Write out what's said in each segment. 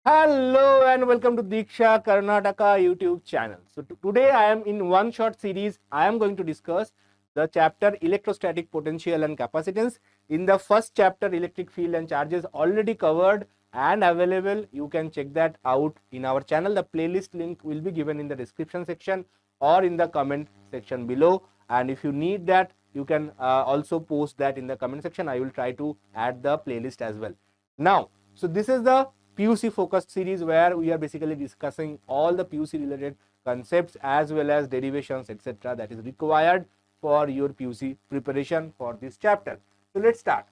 Hello and welcome to Diksha Karnataka YouTube channel. So today I am in one short series. I am going to discuss the chapter Electrostatic Potential and Capacitance. In the first chapter, electric field and charges already covered and available. You can check that out in our channel. The playlist link will be given in the description section or in the comment section below. And if you need that, you can also post that in the comment section. I will try to add the playlist as well. Now, so this is the PUC focused series where we are basically discussing all the PUC related concepts as well as derivations, etc. that is required for your PUC preparation for this chapter. So let's start.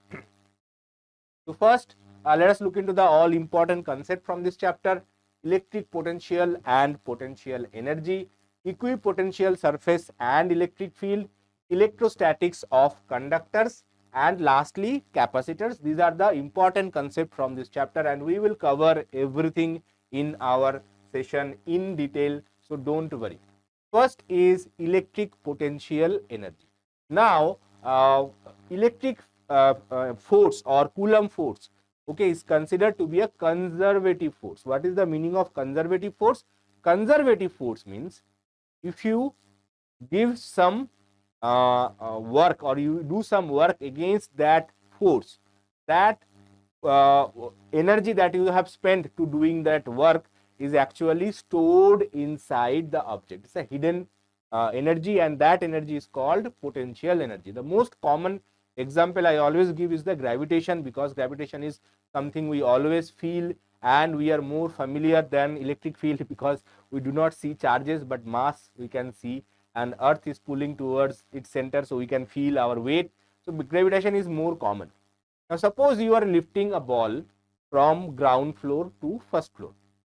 So first, let us look into the all important concept from this chapter: electric potential and potential energy, equipotential surface and electric field, electrostatics of conductors, and lastly capacitors. These are the important concepts from this chapter, and we will cover everything in our session in detail, so don't worry. First is electric potential energy. Now electric force or Coulomb force, okay, is considered to be a conservative force. What is the meaning of conservative force? Conservative force means if you give some work or you do some work against that force, that energy that you have spent to doing that work is actually stored inside the object. It's a hidden energy, and that energy is called potential energy. The most common example I always give is the gravitation, because gravitation is something we always feel and we are more familiar than electric field because we do not see charges but mass we can see, and earth is pulling towards its center, so we can feel our weight. So gravitation is more common. Now suppose you are lifting a ball from ground floor to first floor.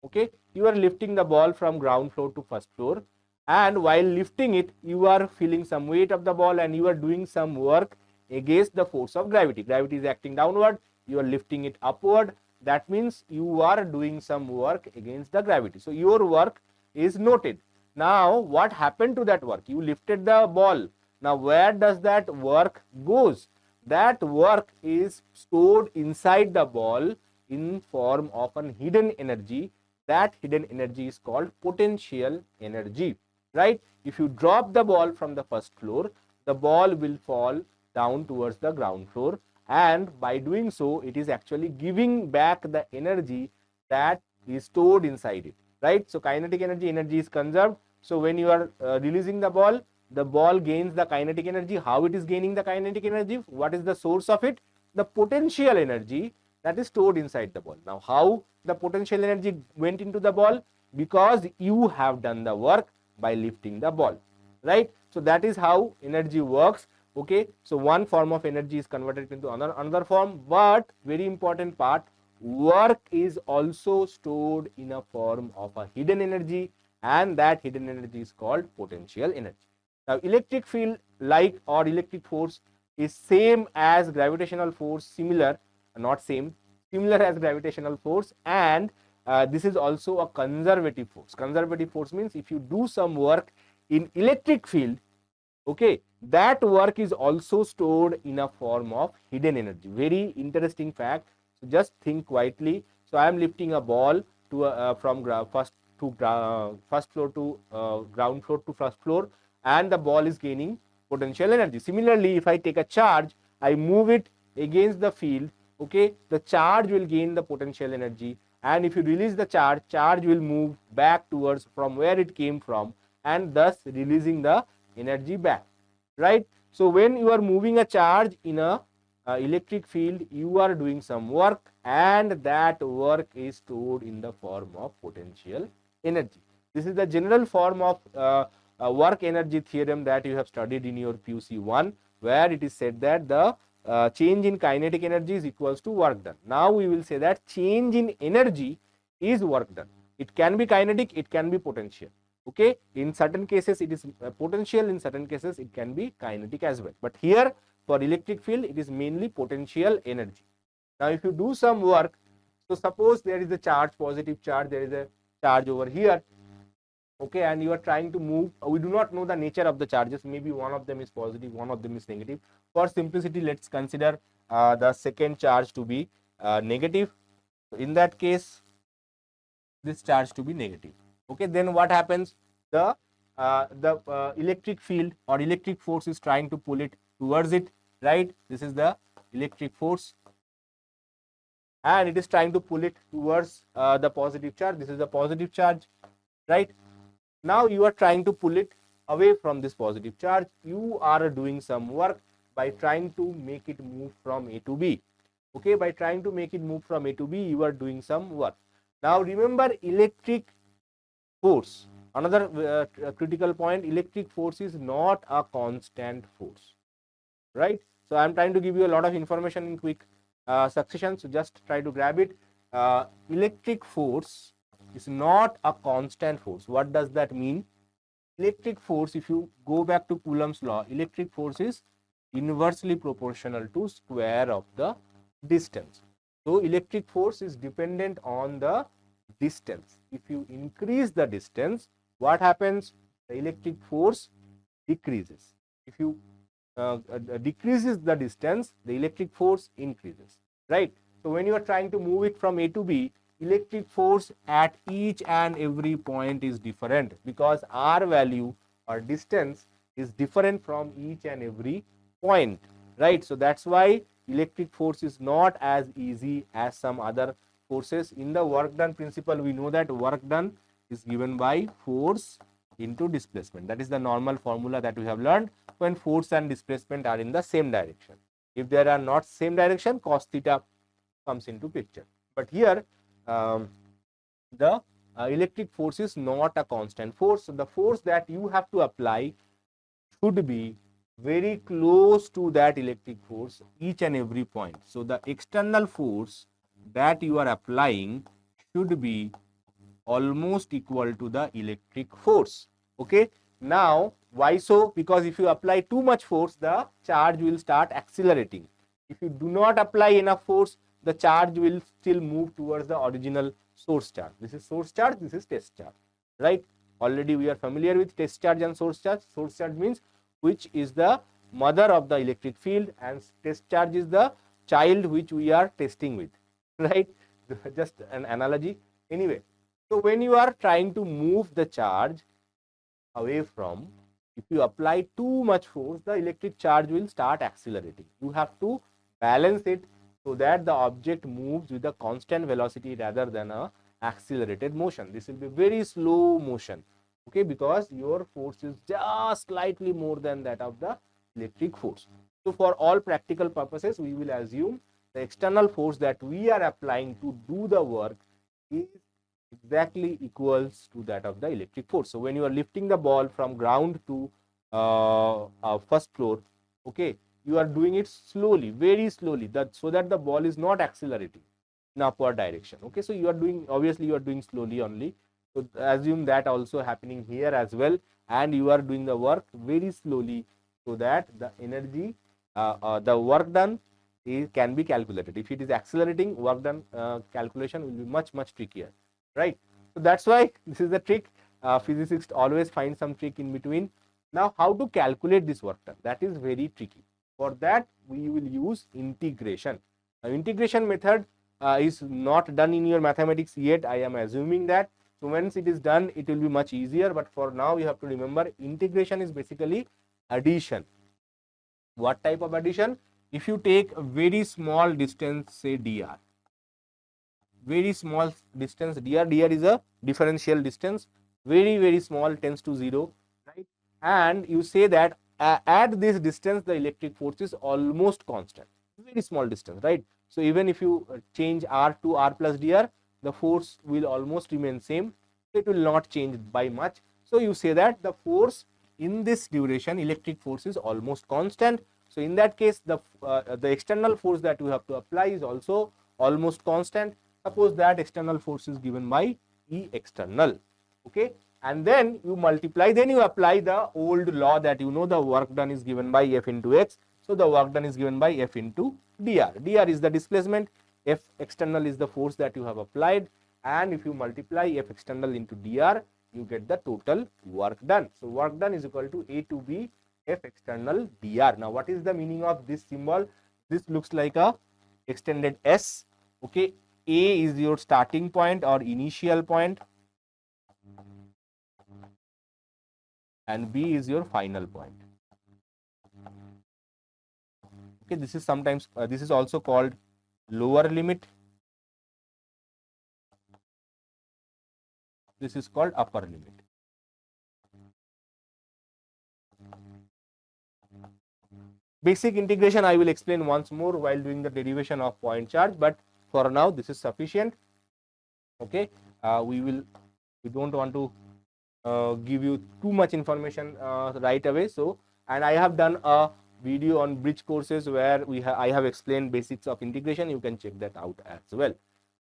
Okay, you are lifting the ball from ground floor to first floor, and while lifting it you are feeling some weight of the ball and you are doing some work against the force of gravity. Gravity is acting downward, you are lifting it upward. That means you are doing some work against the gravity. So your work is noted. Now what happened to that work? You lifted the ball. Now where does that work goes? That work is stored inside the ball in form of an hidden energy. That hidden energy is called potential energy, right? If you drop the ball from the first floor, the ball will fall down towards the ground floor, and by doing so it is actually giving back the energy that is stored inside it, right? So kinetic energy is conserved. So when you are releasing the ball gains the kinetic energy. How it is gaining the kinetic energy? What is the source of it? The potential energy that is stored inside the ball. Now how the potential energy went into the ball? Because you have done the work by lifting the ball, right? So that is how energy works. Okay, so one form of energy is converted into another form, but very important part, work is also stored in a form of a hidden energy, and that hidden energy is called potential energy. Now electric field like or electric force is same as gravitational force, similar as gravitational force, and this is also a conservative force. Conservative force means if you do some work in electric field, okay, that work is also stored in a form of hidden energy. Very interesting fact. So just think quietly. So I am lifting a ball to from first floor to ground floor to first floor, and the ball is gaining potential energy. Similarly, if I take a charge, I move it against the field, okay, the charge will gain the potential energy, and if you release the charge will move back towards from where it came from, and thus releasing the energy back, right? So when you are moving a charge in a electric field, you are doing some work, and that work is stored in the form of potential energy. This is the general form of work energy theorem that you have studied in your PUC 1, where it is said that the change in kinetic energy is equals to work done. Now we will say that change in energy is work done. It can be kinetic, it can be potential. Okay, in certain cases it is potential, in certain cases it can be kinetic as well, but here for electric field it is mainly potential energy. Now if you do some work, so suppose there is a charge, positive charge, there is a charge over here, okay, and you are trying to move. We do not know the nature of the charges, maybe one of them is positive, one of them is negative. For simplicity, let's consider the second charge to be negative. In that case, this charge to be negative. Okay, then what happens? The electric field or electric force is trying to pull it towards it, right? This is the electric force, and it is trying to pull it towards the positive charge. This is the positive charge, right? Now you are trying to pull it away from this positive charge. You are doing some work by trying to make it move from A to B. Okay, by trying to make it move from A to B, you are doing some work. Now remember, electric force, another critical point, electric force is not a constant force, right? So I am trying to give you a lot of information in quick succession, so just try to grab it. Electric force is not a constant force. What does that mean? Electric force, if you go back to Coulomb's law, electric force is inversely proportional to square of the distance. So electric force is dependent on the distance. If you increase the distance, what happens? The electric force decreases. If you decreases the distance, the electric force increases, right? So when you are trying to move it from A to B, electric force at each and every point is different, because R value or distance is different from each and every point, right? So that's why electric force is not as easy as some other forces. In the work done principle, we know that work done is given by force into displacement. That is the normal formula that we have learned when force and displacement are in the same direction. If there are not same direction, cos theta comes into picture. But here the electric force is not a constant force. So the force that you have to apply should be very close to that electric force each and every point. So the external force that you are applying should be almost equal to the electric force. Okay, now why so? Because if you apply too much force, the charge will start accelerating. If you do not apply enough force, the charge will still move towards the original source charge. This is source charge, this is test charge, right? Already we are familiar with test charge and source charge. Source charge means which is the mother of the electric field, and test charge is the child which we are testing with, right? Just an analogy. Anyway, so when you are trying to move the charge away from, if you apply too much force, the electric charge will start accelerating. You have to balance it so that the object moves with a constant velocity rather than a accelerated motion. This will be very slow motion, okay, because your force is just slightly more than that of the electric force. So for all practical purposes, we will assume the external force that we are applying to do the work is exactly equals to that of the electric force. So when you are lifting the ball from ground to first floor, okay, you are doing it slowly, very slowly, so that the ball is not accelerating in upward direction. Okay, so you are doing, obviously you are doing slowly only. So assume that also happening here as well, and you are doing the work very slowly so that the energy, the work done can be calculated. If it is accelerating, work done calculation will be much trickier, right? So that's why this is the trick. Physicists always find some trick in between. Now, how to calculate this work done? That is very tricky. For that, we will use integration. Now, integration method is not done in your mathematics yet. I am assuming that. So once it is done, it will be much easier. But for now, you have to remember, integration is basically addition. What type of addition? If you take a very small distance, say dr, very small distance dr is a differential distance, very small, tends to 0, right? And you say that at this distance the electric force is almost constant, very small distance, right? So even if you change r to r plus dr, the force will almost remain same, it will not change by much. So you say that the force in this duration, electric force, is almost constant. So in that case, the external force that you have to apply is also almost constant. Suppose that external force is given by E external, okay, and then you multiply, then you apply the old law that you know, the work done is given by F into X. So the work done is given by F into dr. Dr is the displacement, F external is the force that you have applied, and if you multiply F external into dr, you get the total work done. So work done is equal to A to B F external dr. Now what is the meaning of this symbol? This looks like a extended S, okay. A is your starting point or initial point, and B is your final point. Okay, this is sometimes this is also called lower limit. This is called upper limit. Basic integration I will explain once more while doing the derivation of point charge, but for now this is sufficient. Okay, we don't want to give you too much information right away. So, and I have done a video on bridge courses where I have explained basics of integration. You can check that out as well.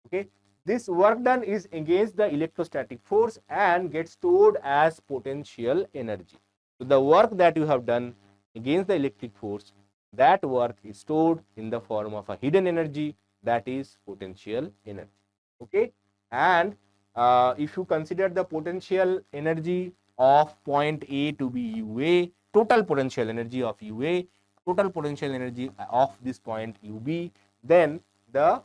Okay, this work done is against the electrostatic force and gets stored as potential energy. So the work that you have done against the electric force, that work is stored in the form of a hidden energy, that is potential energy. Okay, and if you consider the potential energy of point A to be UA, total potential energy of UA, total potential energy of this point UB, then the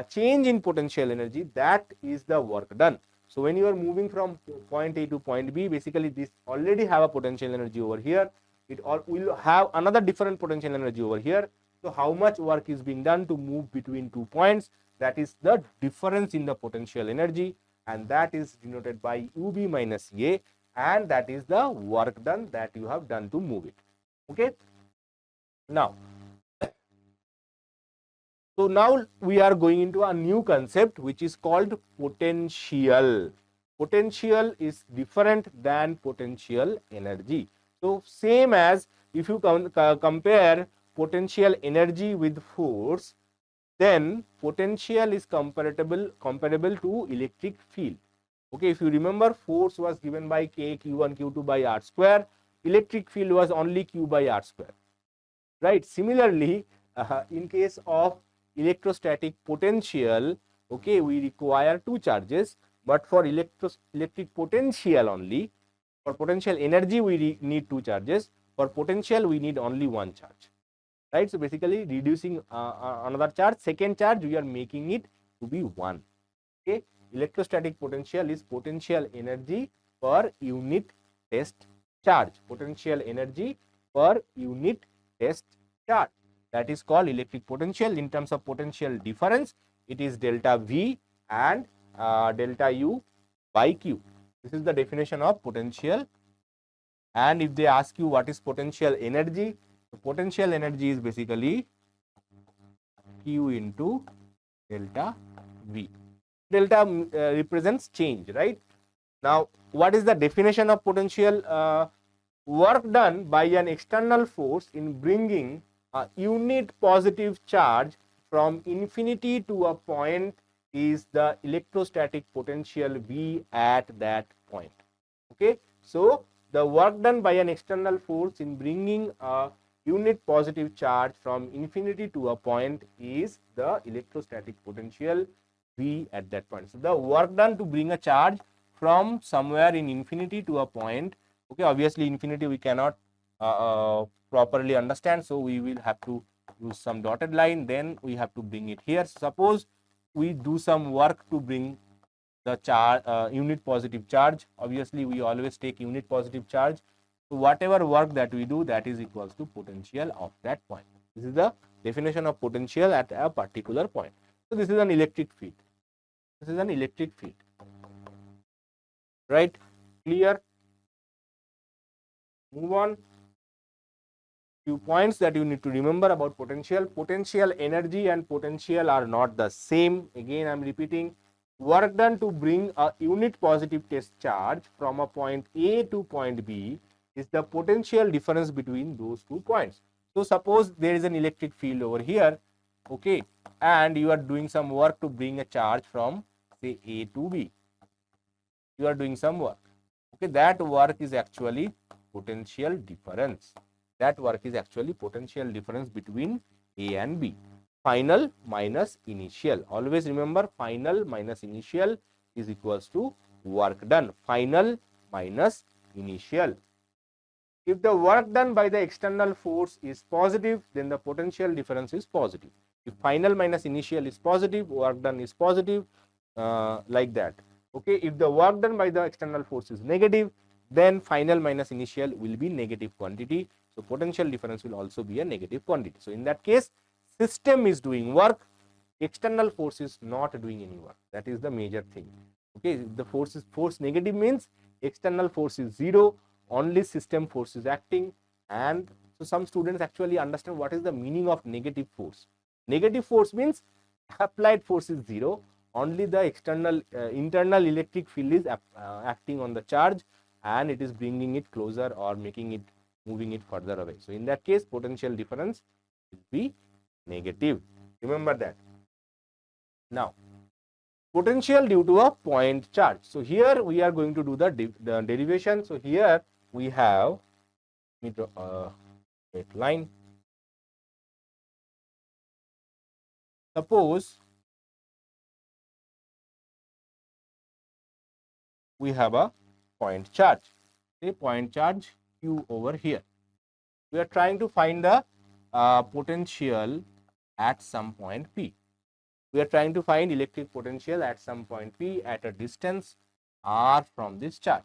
change in potential energy, that is the work done. So when you are moving from point A to point B, basically this already have a potential energy over here. It all will have another different potential energy over here. So how much work is being done to move between 2 points? That is the difference in the potential energy, and that is denoted by UB minus A, and that is the work done that you have done to move it. Okay. Now, so now we are going into a new concept which is called potential. Potential is different than potential energy. So same as if you compare potential energy with force, then potential is comparable to electric field. Okay, if you remember, force was given by K, Q1, Q2 by R square. Electric field was only Q by R square. Right. Similarly, in case of electrostatic potential, okay, we require 2 charges, but for electric potential only, for potential energy we need 2 charges, for potential we need only 1 charge. Right. So basically reducing another charge, second charge we are making it to be 1. Okay. Electrostatic potential is potential energy per unit test charge. Potential energy per unit test charge. That is called electric potential. In terms of potential difference, it is delta V and delta U by Q. This is the definition of potential. And if they ask you what is potential energy, the potential energy is basically Q into delta V. Delta represents change, right? Now, what is the definition of potential? Work done by an external force in bringing a unit positive charge from infinity to a point is the electrostatic potential V at that point. Okay, so the work done by an external force in bringing a unit positive charge from infinity to a point is the electrostatic potential V at that point. So the work done to bring a charge from somewhere in infinity to a point. Okay, obviously infinity we cannot properly understand, so we will have to use some dotted line, then we have to bring it here. Suppose we do some work to bring the charge unit positive charge. Obviously we always take unit positive charge, so whatever work that we do, that is equals to potential of that point. This is the definition of potential at a particular point. So this is an electric field. This is an electric field, right? Clear? Move on. Few points that you need to remember about potential. Potential energy and potential are not the same. Again, I am repeating. Work done to bring a unit positive test charge from a point A to point B is the potential difference between those 2 points. So suppose there is an electric field over here, okay, and you are doing some work to bring a charge from say A to B. You are doing some work. Okay, that work is actually potential difference. That work is actually potential difference between A and B. Final minus initial. Always remember, final minus initial is equals to work done. Final minus initial. If the work done by the external force is positive, then the potential difference is positive. If final minus initial is positive, work done is positive, like that. Okay, if the work done by the external force is negative, then final minus initial will be negative quantity. So potential difference will also be a negative quantity. So in that case, system is doing work, external force is not doing any work. That is the major thing. Okay, if the force negative means external force is zero, only system force is acting. And so some students actually understand what is the meaning of negative force. Negative force means applied force is zero, only the external internal electric field is acting on the charge, and it is bringing it closer or making it moving it further away. So in that case, potential difference will be negative. Remember that. Now, potential due to a point charge. So here we are going to do the derivation. So here we have, let me draw a line. Suppose we have a point charge, say point charge Q over here. We are trying to find the potential at some point P. We are trying to find electric potential at some point P at a distance R from this charge.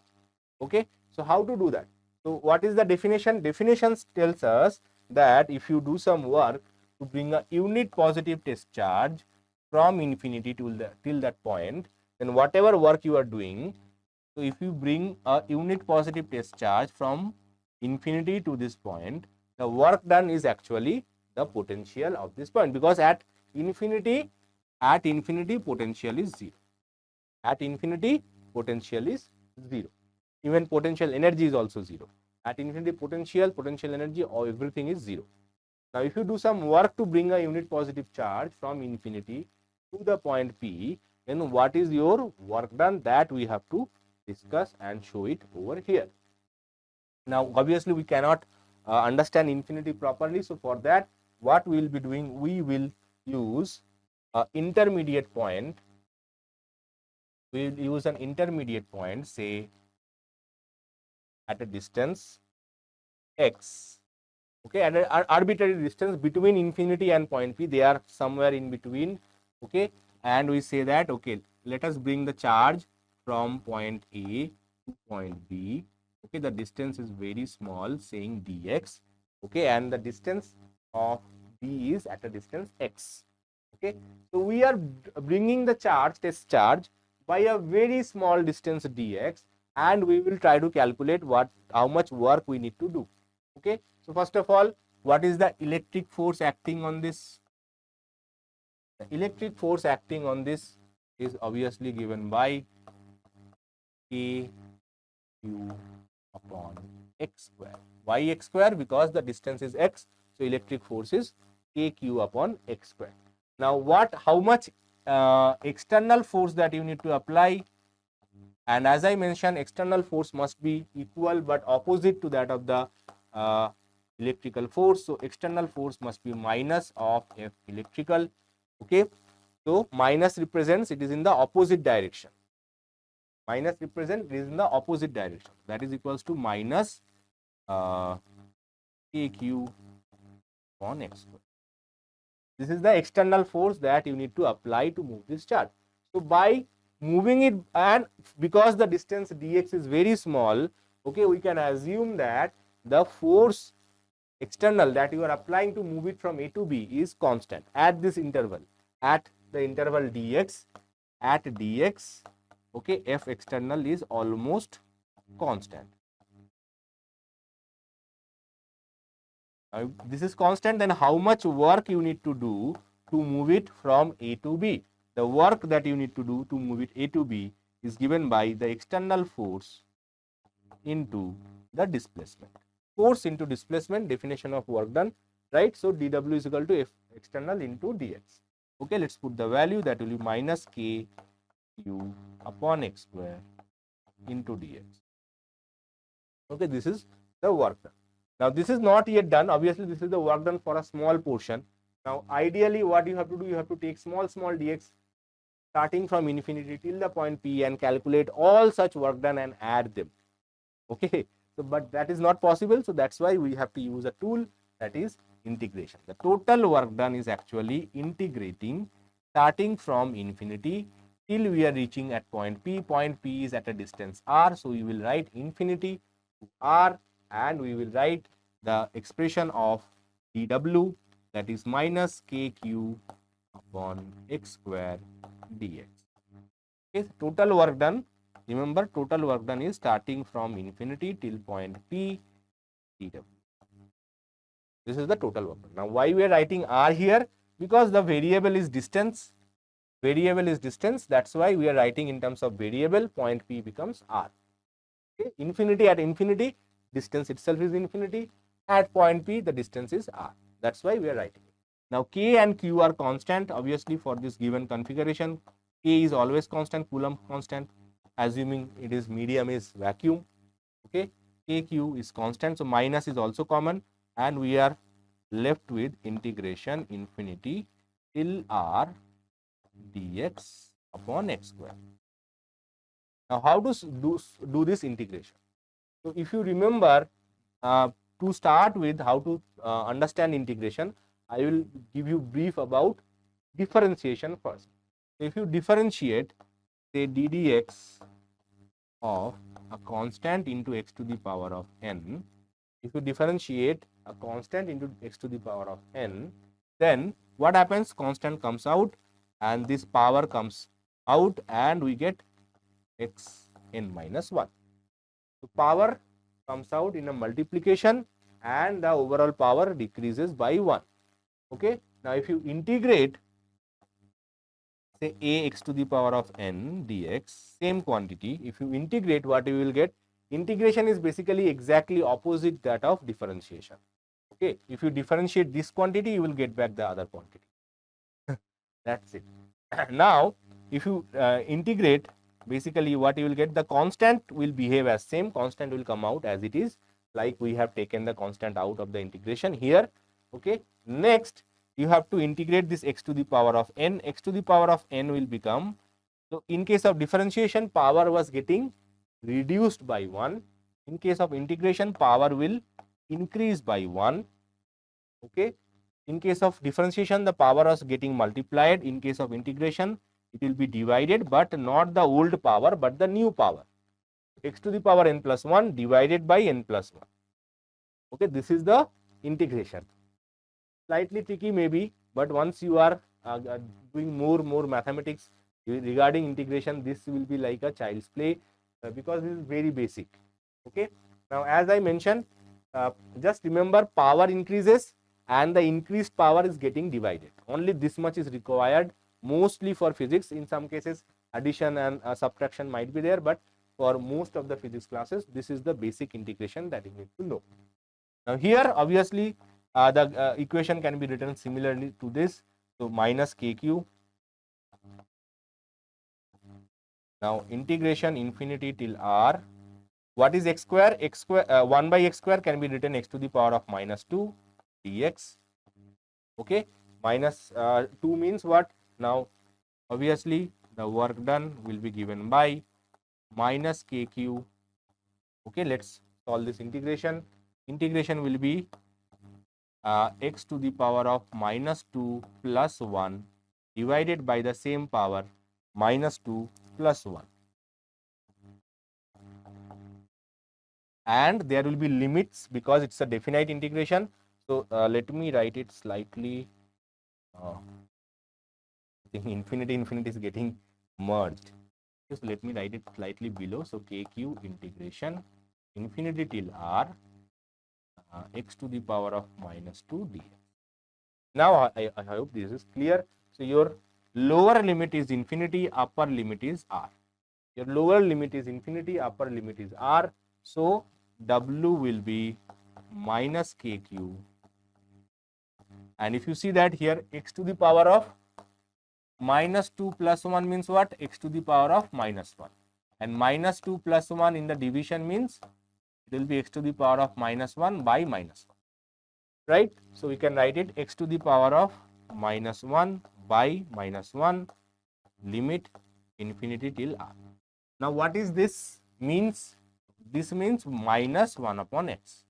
Okay, so how to do that? So what is the definition? Definitions tells us that if you do some work to bring a unit positive test charge from infinity till that point, then whatever work you are doing, so if you bring a unit positive test charge from infinity to this point, the work done is actually the potential of this point, because at infinity potential is zero. At infinity potential is zero. Even potential energy is also zero. At infinity potential energy, or everything is zero. Now if you do some work to bring a unit positive charge from infinity to the point P, then what is your work done? That we have to discuss and show it over here. Now obviously we cannot understand infinity properly, so for that what we will be doing, we will use intermediate point. We will use an intermediate point, say at a distance x. Okay, at an arbitrary distance between infinity and point P, they are somewhere in between. Okay, and we say that, okay, let us bring the charge from point A to point B. Okay, the distance is very small, saying dx. Okay, and the distance of B is at a distance x. Okay, so we are bringing the charge, test charge, by a very small distance dx, and we will try to calculate how much work we need to do. Okay, so first of all, what is the electric force acting on this? The electric force acting on this is obviously given by K Q upon x square. Why x square? Because the distance is x, so electric force is K Q upon x square. Now how much external force that you need to apply? And as I mentioned, external force must be equal but opposite to that of the electrical force. So external force must be minus of F electrical. Okay, so minus represents it is in the opposite direction. Minus represents it is in the opposite direction. That is equals to minus KQ upon x square. This is the external force that you need to apply to move this charge. So by moving it, and because the distance dx is very small, okay, we can assume that the force external that you are applying to move it from A to B is constant at this interval, at the interval dx. At dx, okay, F external is almost constant. Now, if this is constant, then how much work you need to do to move it from A to B? The work that you need to do to move it A to B is given by the external force into the displacement. Force into displacement, definition of work done, right? So dW is equal to F external into dx. Okay, let's put the value, that will be minus K Q upon x square into dx. Okay, this is the work done. Now this is not yet done. Obviously, this is the work done for a small portion. Now ideally what you have to do, you have to take small dx starting from infinity till the point P and calculate all such work done and add them. Okay, so but that is not possible, so that's why we have to use a tool, that is integration. The total work done is actually integrating starting from infinity till we are reaching at point P. Point P is at a distance r. So, we will write infinity to r and we will write the expression of dw, that is minus kq upon x square dx. Okay, total work done. Remember, total work done is starting from infinity till point P dw. This is the total work done. Now, why we are writing r here? Because the variable is distance. Variable is distance. That's why we are writing in terms of variable. Point P becomes r. Okay. Infinity, at infinity, distance itself is infinity. At point P, the distance is r. That's why we are writing it. Now, k and q are constant. Obviously, for this given configuration, k is always constant, Coulomb constant, assuming it is medium is vacuum. Okay, kq is constant, so minus is also common, and we are left with integration infinity till r dx upon x square. Now, how to do this integration? So, if you remember, to start with how to understand integration, I will give you brief about differentiation first. If you differentiate, say ddx of a constant into x to the power of n, if you differentiate a constant into x to the power of n, then what happens? Constant comes out and this power comes out and we get x n minus 1. So, power comes out in a multiplication and the overall power decreases by 1. Okay. Now, if you integrate, say a x to the power of n dx, same quantity, if you integrate, what you will get? Integration is basically exactly opposite that of differentiation. Okay. If you differentiate this quantity, you will get back the other quantity. That's it. Now, if you integrate, basically what you will get, the constant will behave as same, constant will come out as it is, like we have taken the constant out of the integration here. Okay. Next, you have to integrate this x to the power of n. X to the power of n will become, so in case of differentiation, power was getting reduced by 1. In case of integration, power will increase by 1. Okay. In case of differentiation, the power was getting multiplied. In case of integration, it will be divided, but not the old power, but the new power. X to the power n plus 1 divided by n plus 1. Okay, this is the integration. Slightly tricky maybe, but once you are doing more mathematics regarding integration, this will be like a child's play because this is very basic. Okay. Now, as I mentioned, just remember, power increases and the increased power is getting divided. Only this much is required, mostly for physics. In some cases, addition and subtraction might be there, but for most of the physics classes, this is the basic integration that you need to know. Now, here obviously the equation can be written similarly to this. So, minus kq. Now, integration infinity till r. What is x square? X square 1 by x square can be written x to the power of minus 2 dx. Okay, minus 2 means what? Now, obviously the work done will be given by minus kq. Okay, let's solve this integration. Integration will be x to the power of minus 2 plus 1 divided by the same power minus 2 plus 1. And there will be limits because it's a definite integration. So, let me write it slightly. I think infinity is getting merged. Just let me write it slightly below. So, kq integration infinity till r x to the power of minus 2 dx. Now, I hope this is clear. So, your lower limit is infinity, upper limit is r. Your lower limit is infinity, upper limit is r. So, w will be minus kq. And if you see that here, x to the power of minus 2 plus 1 means what? X to the power of minus 1. And minus 2 plus 1 in the division means it will be x to the power of minus 1 by minus 1. Right? So, we can write it x to the power of minus 1 by minus 1 limit infinity till r. Now, what is this means? This means minus 1 upon x.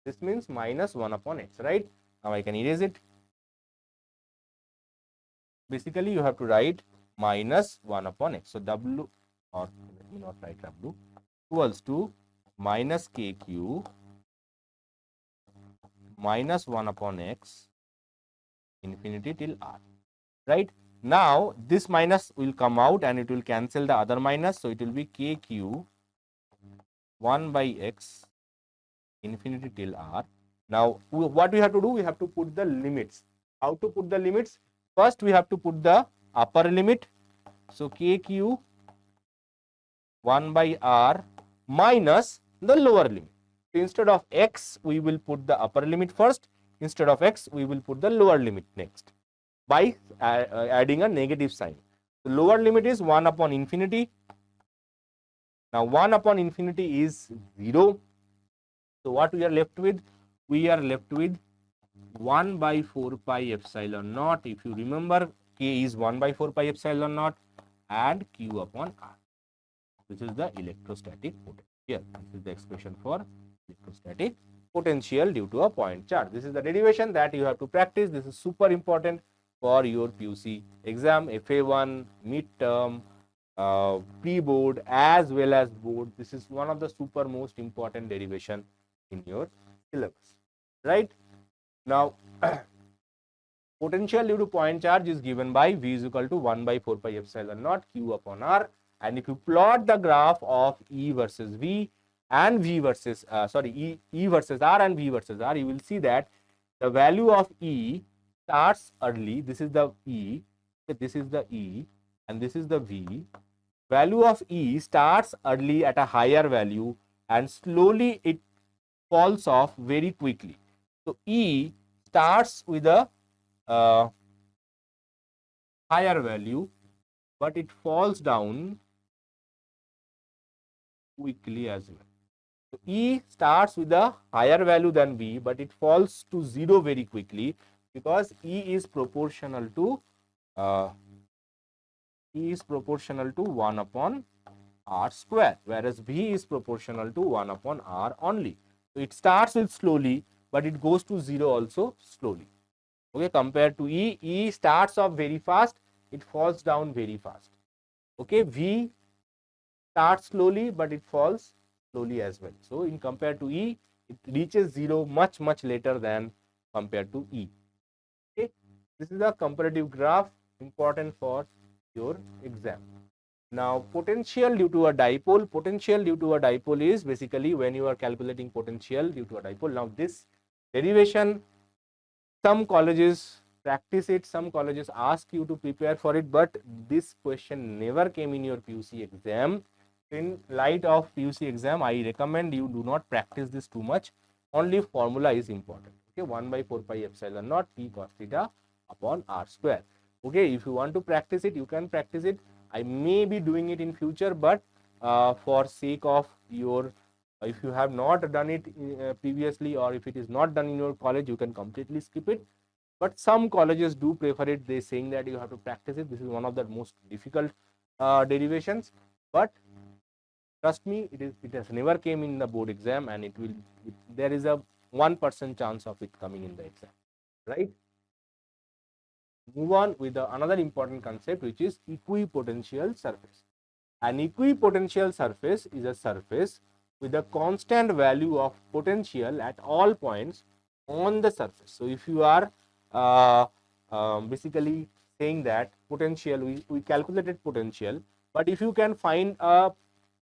This means minus 1 upon x, right? Now I can erase it. Basically, you have to write minus 1 upon x. So W, or let me not write W, equals to minus KQ minus 1 upon x infinity till r. Right? Now, this minus will come out and it will cancel the other minus. So it will be KQ 1 by x infinity till r. Now, what we have to do? We have to put the limits. How to put the limits? First, we have to put the upper limit. So, KQ 1 by r minus the lower limit. So, instead of x, we will put the upper limit first. Instead of x, we will put the lower limit next by adding a negative sign. The lower limit is 1 upon infinity. Now, 1 upon infinity is 0. So, what we are left with? We are left with 1 by 4 pi epsilon naught. If you remember, K is 1 by 4 pi epsilon naught and Q upon R. This is the electrostatic potential. This is the expression for electrostatic potential due to a point charge. This is the derivation that you have to practice. This is super important for your PUC exam, FA1, midterm, pre-board as well as board. This is one of the super most important derivation in your syllabus, right? Now, potential due to point charge is given by V is equal to 1 by 4 pi epsilon naught Q upon R. And if you plot the graph of E versus V and V versus, E versus R and V versus R, you will see that the value of E starts early. This is the E, this is the E, and this is the V. Value of E starts early at a higher value and slowly it falls off very quickly. So, E starts with a higher value, but it falls down quickly as well. So, E starts with a higher value than V, but it falls to 0 very quickly because E is proportional to 1 upon R square, whereas V is proportional to 1 upon R only. So, it starts with slowly, but it goes to 0 also slowly. Okay, compared to E, E starts off very fast, it falls down very fast. Okay, V starts slowly, but it falls slowly as well. So, in compared to E, it reaches 0 much later than compared to E. Okay, this is a comparative graph important for your exam. Now, potential due to a dipole. Potential due to a dipole is basically when you are calculating potential due to a dipole. Now, this derivation, some colleges practice it, some colleges ask you to prepare for it, but this question never came in your PUC exam. In light of PUC exam, I recommend you do not practice this too much. Only formula is important. Okay, 1 by 4 pi epsilon naught P cos theta upon R square. Okay, if you want to practice it, you can practice it. I may be doing it in future, but for sake of your, if you have not done it previously, or if it is not done in your college, you can completely skip it. But some colleges do prefer it. They saying that you have to practice it. This is one of the most difficult derivations, but trust me, it has never came in the board exam, and there is a 1% chance of it coming in the exam, right? Move on with another important concept, which is equipotential surface. An equipotential surface is a surface with a constant value of potential at all points on the surface. So, if you are basically saying that potential, we calculated potential, but if you can find a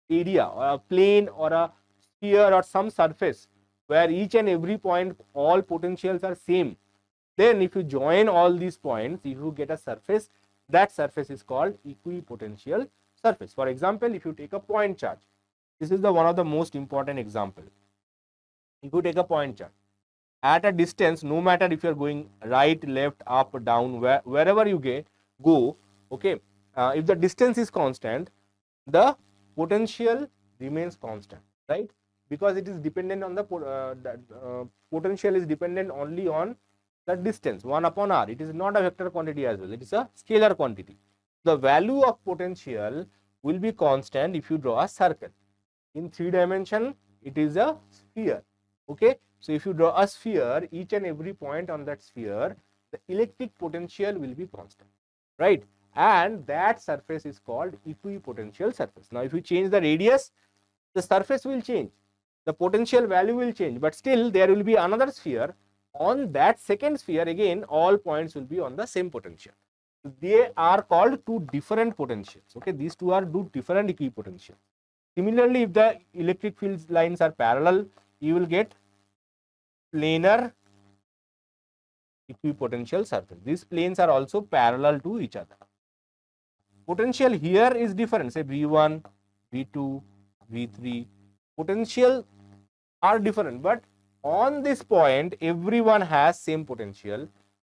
area or a plane or a sphere or some surface where each and every point all potentials are same, then if you join all these points, if you get a surface, that surface is called equipotential surface. For example, if you take a point charge, this is the one of the most important example. If you take a point charge at a distance, no matter if you are going right, left, up, down, wherever you go, okay, if the distance is constant, the potential remains constant, right? Because it is dependent on the potential is dependent only on the distance 1 upon r. It is not a vector quantity as well, it is a scalar quantity. The value of potential will be constant if you draw a circle. In 3 dimension, it is a sphere. Okay, so if you draw a sphere, each and every point on that sphere, the electric potential will be constant, right? And that surface is called equipotential surface. Now, if you change the radius, the surface will change, the potential value will change, but still there will be another sphere. On that second sphere, again, all points will be on the same potential. They are called two different potentials. Okay, these two are two different equipotentials. Similarly, if the electric field lines are parallel, you will get planar equipotential surface. These planes are also parallel to each other. Potential here is different, say V1, V2, V3. Potential are different, but on this point, everyone has same potential.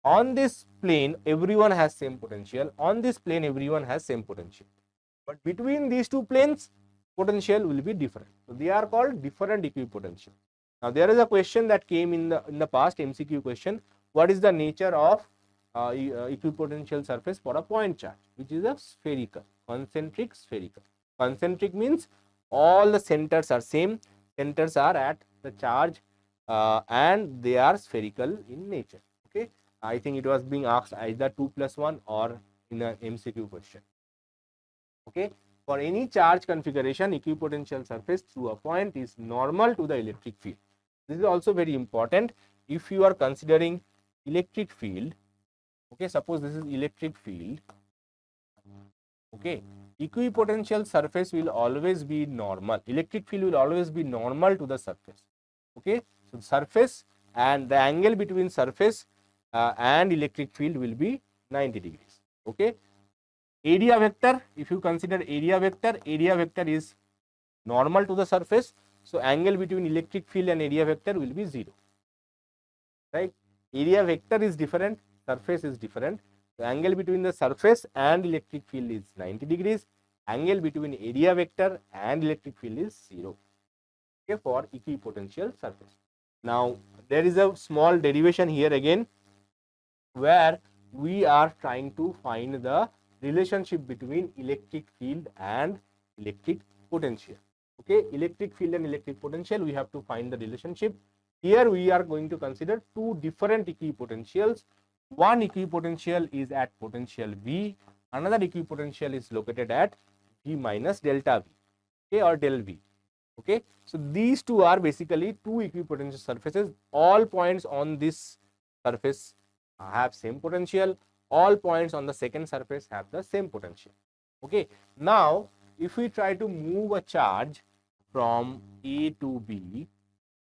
On this plane, everyone has same potential. On this plane, everyone has same potential. But between these two planes, potential will be different. So they are called different equipotential. Now there is a question that came in the past, MCQ question. What is the nature of equipotential surface for a point charge, which is a spherical, concentric spherical. Concentric means all the centers are same. Centers are at the charge and they are spherical in nature. Okay, I think it was being asked either 2 plus 1 or in a MCQ question. Okay, for any charge configuration, equipotential surface through a point is normal to the electric field. This is also very important. If you are considering electric field, okay, suppose this is electric field, okay, equipotential surface will always be normal. Electric field will always be normal to the surface. Okay, so surface and the angle between surface and electric field will be 90 degrees. Okay, area vector, if you consider area vector is normal to the surface. So angle between electric field and area vector will be 0. Right? Area vector is different, surface is different. The angle between the surface and electric field is 90 degrees. Angle between area vector and electric field is 0. Okay, for equipotential surface. Now there is a small derivation here again, where we are trying to find the relationship between electric field and electric potential. Okay, electric field and electric potential, we have to find the relationship. Here we are going to consider two different equipotentials. One equipotential is at potential V, another equipotential is located at V minus delta V, okay, or del V. Okay, so these two are basically two equipotential surfaces. All points on this surface have same potential. All points on the second surface have the same potential. Okay, now if we try to move a charge from A to B,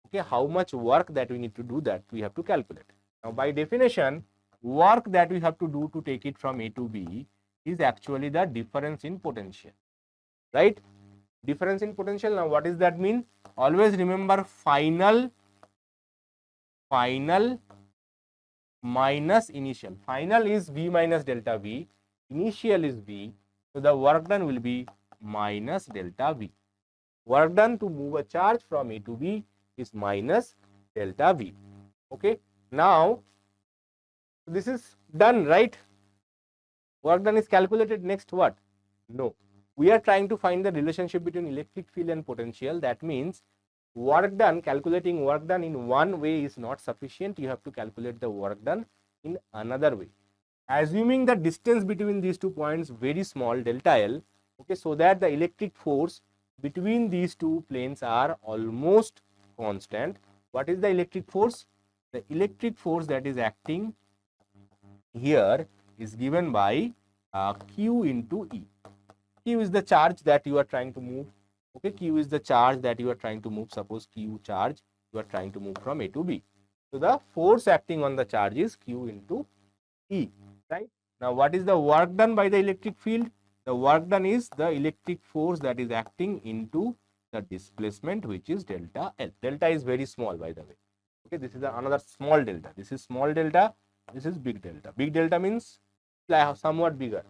okay, how much work that we need to do, that we have to calculate. Now by definition, work that we have to do to take it from A to B is actually the difference in potential, right? Difference in potential. Now what does that mean? Always remember final minus initial. Final is V minus delta V, initial is V, so the work done will be minus delta V. Work done to move a charge from A to B is minus delta V. Okay, now this is done, right? Work done is calculated. Next what? No, we are trying to find the relationship between electric field and potential. That means work done, calculating work done in one way is not sufficient. You have to calculate the work done in another way, assuming the distance between these 2 points very small, delta L, okay, so that the electric force between these two planes are almost constant. What is the electric force? The electric force that is acting here is given by Q into E. Q is the charge that you are trying to move. Okay, Q is the charge that you are trying to move. Suppose Q charge you are trying to move from A to B. So the force acting on the charge is Q into E, right? Now what is the work done by the electric field? The work done is the electric force that is acting into the displacement, which is delta L. Delta is very small, by the way. Okay, this is another small delta. This is small delta. This is big delta. Big delta means somewhat bigger.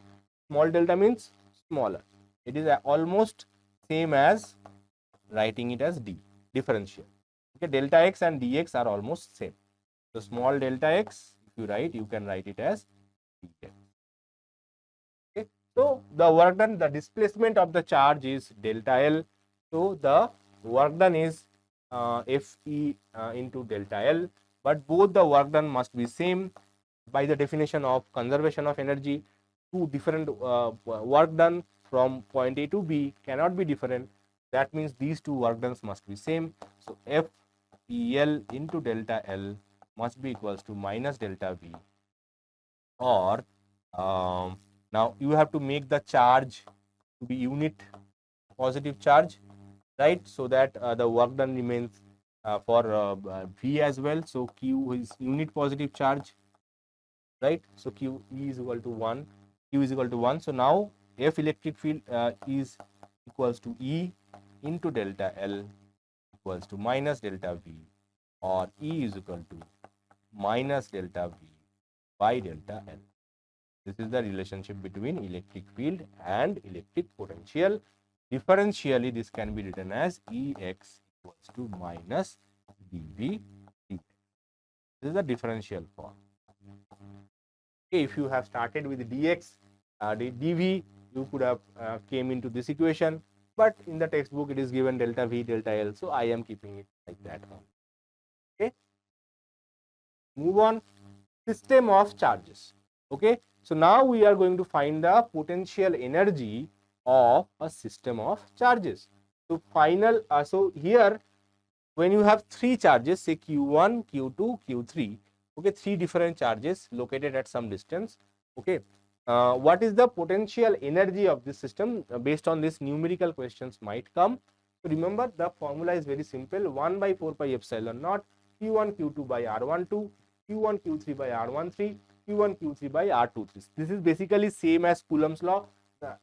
Small delta means smaller. It is almost same as writing it as D, differential. Okay, delta x and dx are almost same. So small delta x, if you write, you can write it as dx. Okay, so the work done, the displacement of the charge is delta L. So the work done is Fe into delta L, but both the work done must be same. By the definition of conservation of energy, two different work done from point A to B cannot be different. That means these two work done must be same. So FEL into delta L must be equals to minus delta V, or now you have to make the charge to be unit positive charge, right? So that the work done remains for V as well. So Q is unit positive charge, right? So Q E is equal to 1, Q is equal to 1. So now F electric field is equals to E into delta L equals to minus delta V, or E is equal to minus delta V by delta L. This is the relationship between electric field and electric potential. Differentially, this can be written as Ex equals to minus dV. This is the differential form. Okay, if you have started with dx, dV, you could have came into this equation, but in the textbook it is given delta V, delta L, so I am keeping it like that. Okay, move on. System of charges. Okay, so now we are going to find the potential energy of a system of charges. So final, so here when you have three charges, say Q1, Q2, Q3, okay, three different charges located at some distance. Okay, what is the potential energy of this system? Based on this, numerical questions might come. So remember, the formula is very simple: 1 by 4 pi epsilon naught Q1 Q2 by R12, Q1 Q3 by R13, Q1 Q3 by R23. This is basically same as Coulomb's law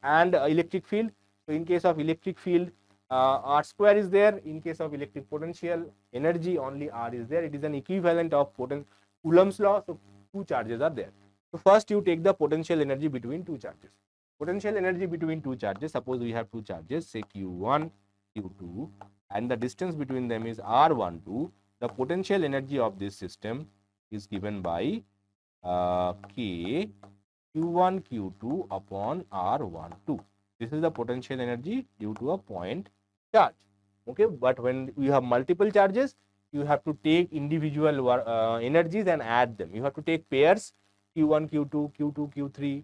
and electric field. So in case of electric field, R square is there. In case of electric potential energy, only R is there. It is an equivalent of Coulomb's law. So two charges are there. So first you take the potential energy between two charges. Potential energy between two charges, suppose we have two charges, say Q1, Q2, and the distance between them is R12. The potential energy of this system is given by K Q1 Q2 upon R12. This is the potential energy due to a point charge. Okay, but when you have multiple charges, you have to take individual energies and add them. You have to take pairs Q1 Q2, Q2 Q3,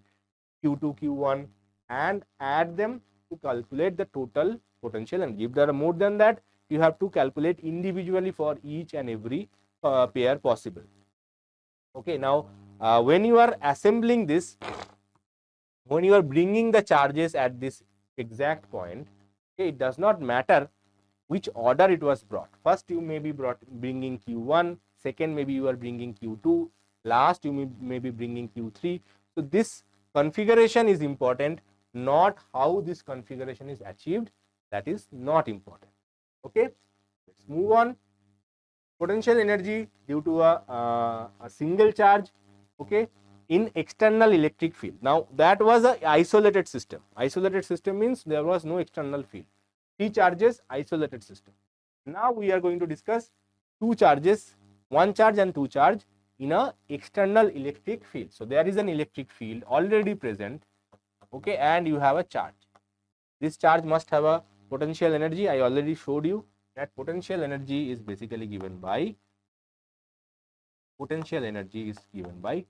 Q2 Q1, and add them to calculate the total potential. And if there are more than that, you have to calculate individually for each and every pair possible. Okay, now when you are assembling this, when you are bringing the charges at this exact point, okay, it does not matter which order it was brought. First you may be bringing Q1, second maybe you are bringing Q2, last you may be bringing Q3. So this configuration is important, not how this configuration is achieved. That is not important. Okay, let's move on. Potential energy due to a single charge, okay, in external electric field. Now that was an isolated system. Isolated system means there was no external field. Three charges, isolated system. Now we are going to discuss two charges, one charge and two charge in a external electric field. So there is an electric field already present, okay, and you have a charge. This charge must have a potential energy. I already showed you that potential energy is basically given by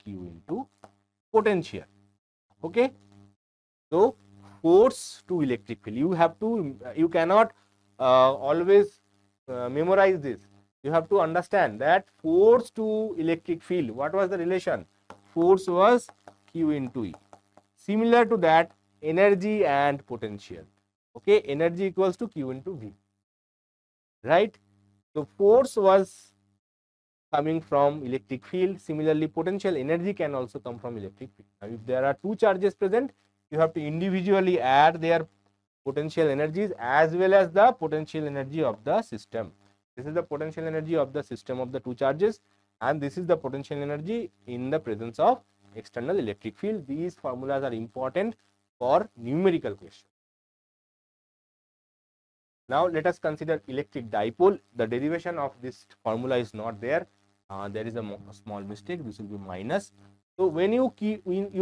Q into potential. Okay, so force to electric field, you cannot always memorize this. You have to understand that force to electric field, what was the relation? Force was Q into E. Similar to that, energy and potential, okay, energy equals to Q into V, right? So force was coming from electric field. Similarly, potential energy can also come from electric field. Now, if there are two charges present, you have to individually add their potential energies as well as the potential energy of the system. This is the potential energy of the system of the two charges, and this is the potential energy in the presence of external electric field. These formulas are important for numerical questions. Now let us consider electric dipole. The derivation of this formula is not there. There is a small mistake. This will be minus. So when you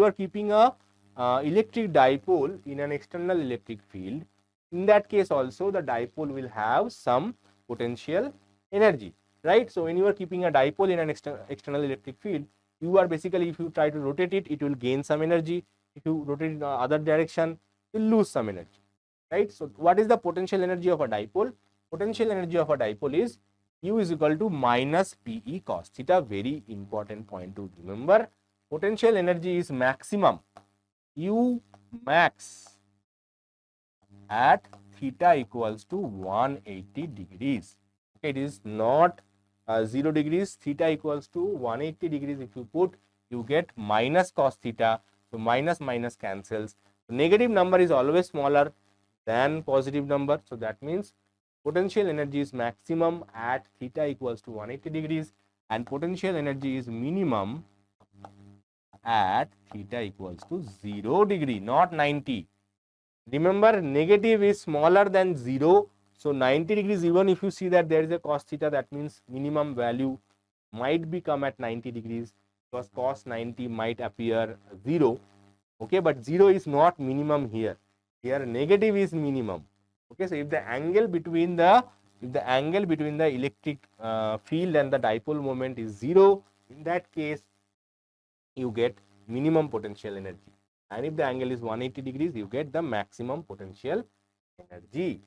are keeping a electric dipole in an external electric field, in that case also the dipole will have some potential energy, right? So when you are keeping a dipole in an external electric field, you are basically, if you try to rotate it, it will gain some energy. If you rotate it in the other direction, you will lose some energy, right? So what is the potential energy of a dipole? Potential energy of a dipole is U is equal to minus PE cos theta. Very important point to remember. Potential energy is maximum, U max, at theta equals to 180 degrees. Okay, it is not 0 degrees. Theta equals to 180 degrees. If you put, you get minus cos theta. So minus minus cancels. So negative number is always smaller than positive number. So that means potential energy is maximum at theta equals to 180 degrees, and potential energy is minimum at theta equals to 0 degree, not 90. Remember, negative is smaller than 0. So 90 degrees, even if you see that there is a cos theta, that means minimum value might become at 90 degrees, because cos 90 might appear 0. Okay, but 0 is not minimum here. Here negative is minimum. Okay, so if the angle between the electric field and the dipole moment is 0, in that case you get minimum potential energy. And if the angle is 180 degrees, you get the maximum potential energy.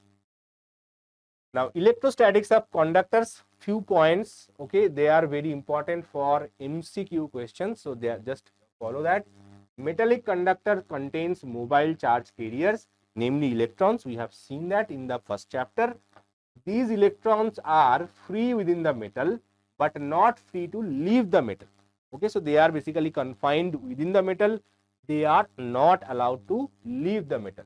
Now, electrostatics of conductors, few points, okay, they are very important for MCQ questions. So they are, just follow that. Metallic conductor contains mobile charge carriers, namely electrons. We have seen that in the first chapter. These electrons are free within the metal, but not free to leave the metal. Okay, so they are basically confined within the metal. They are not allowed to leave the metal.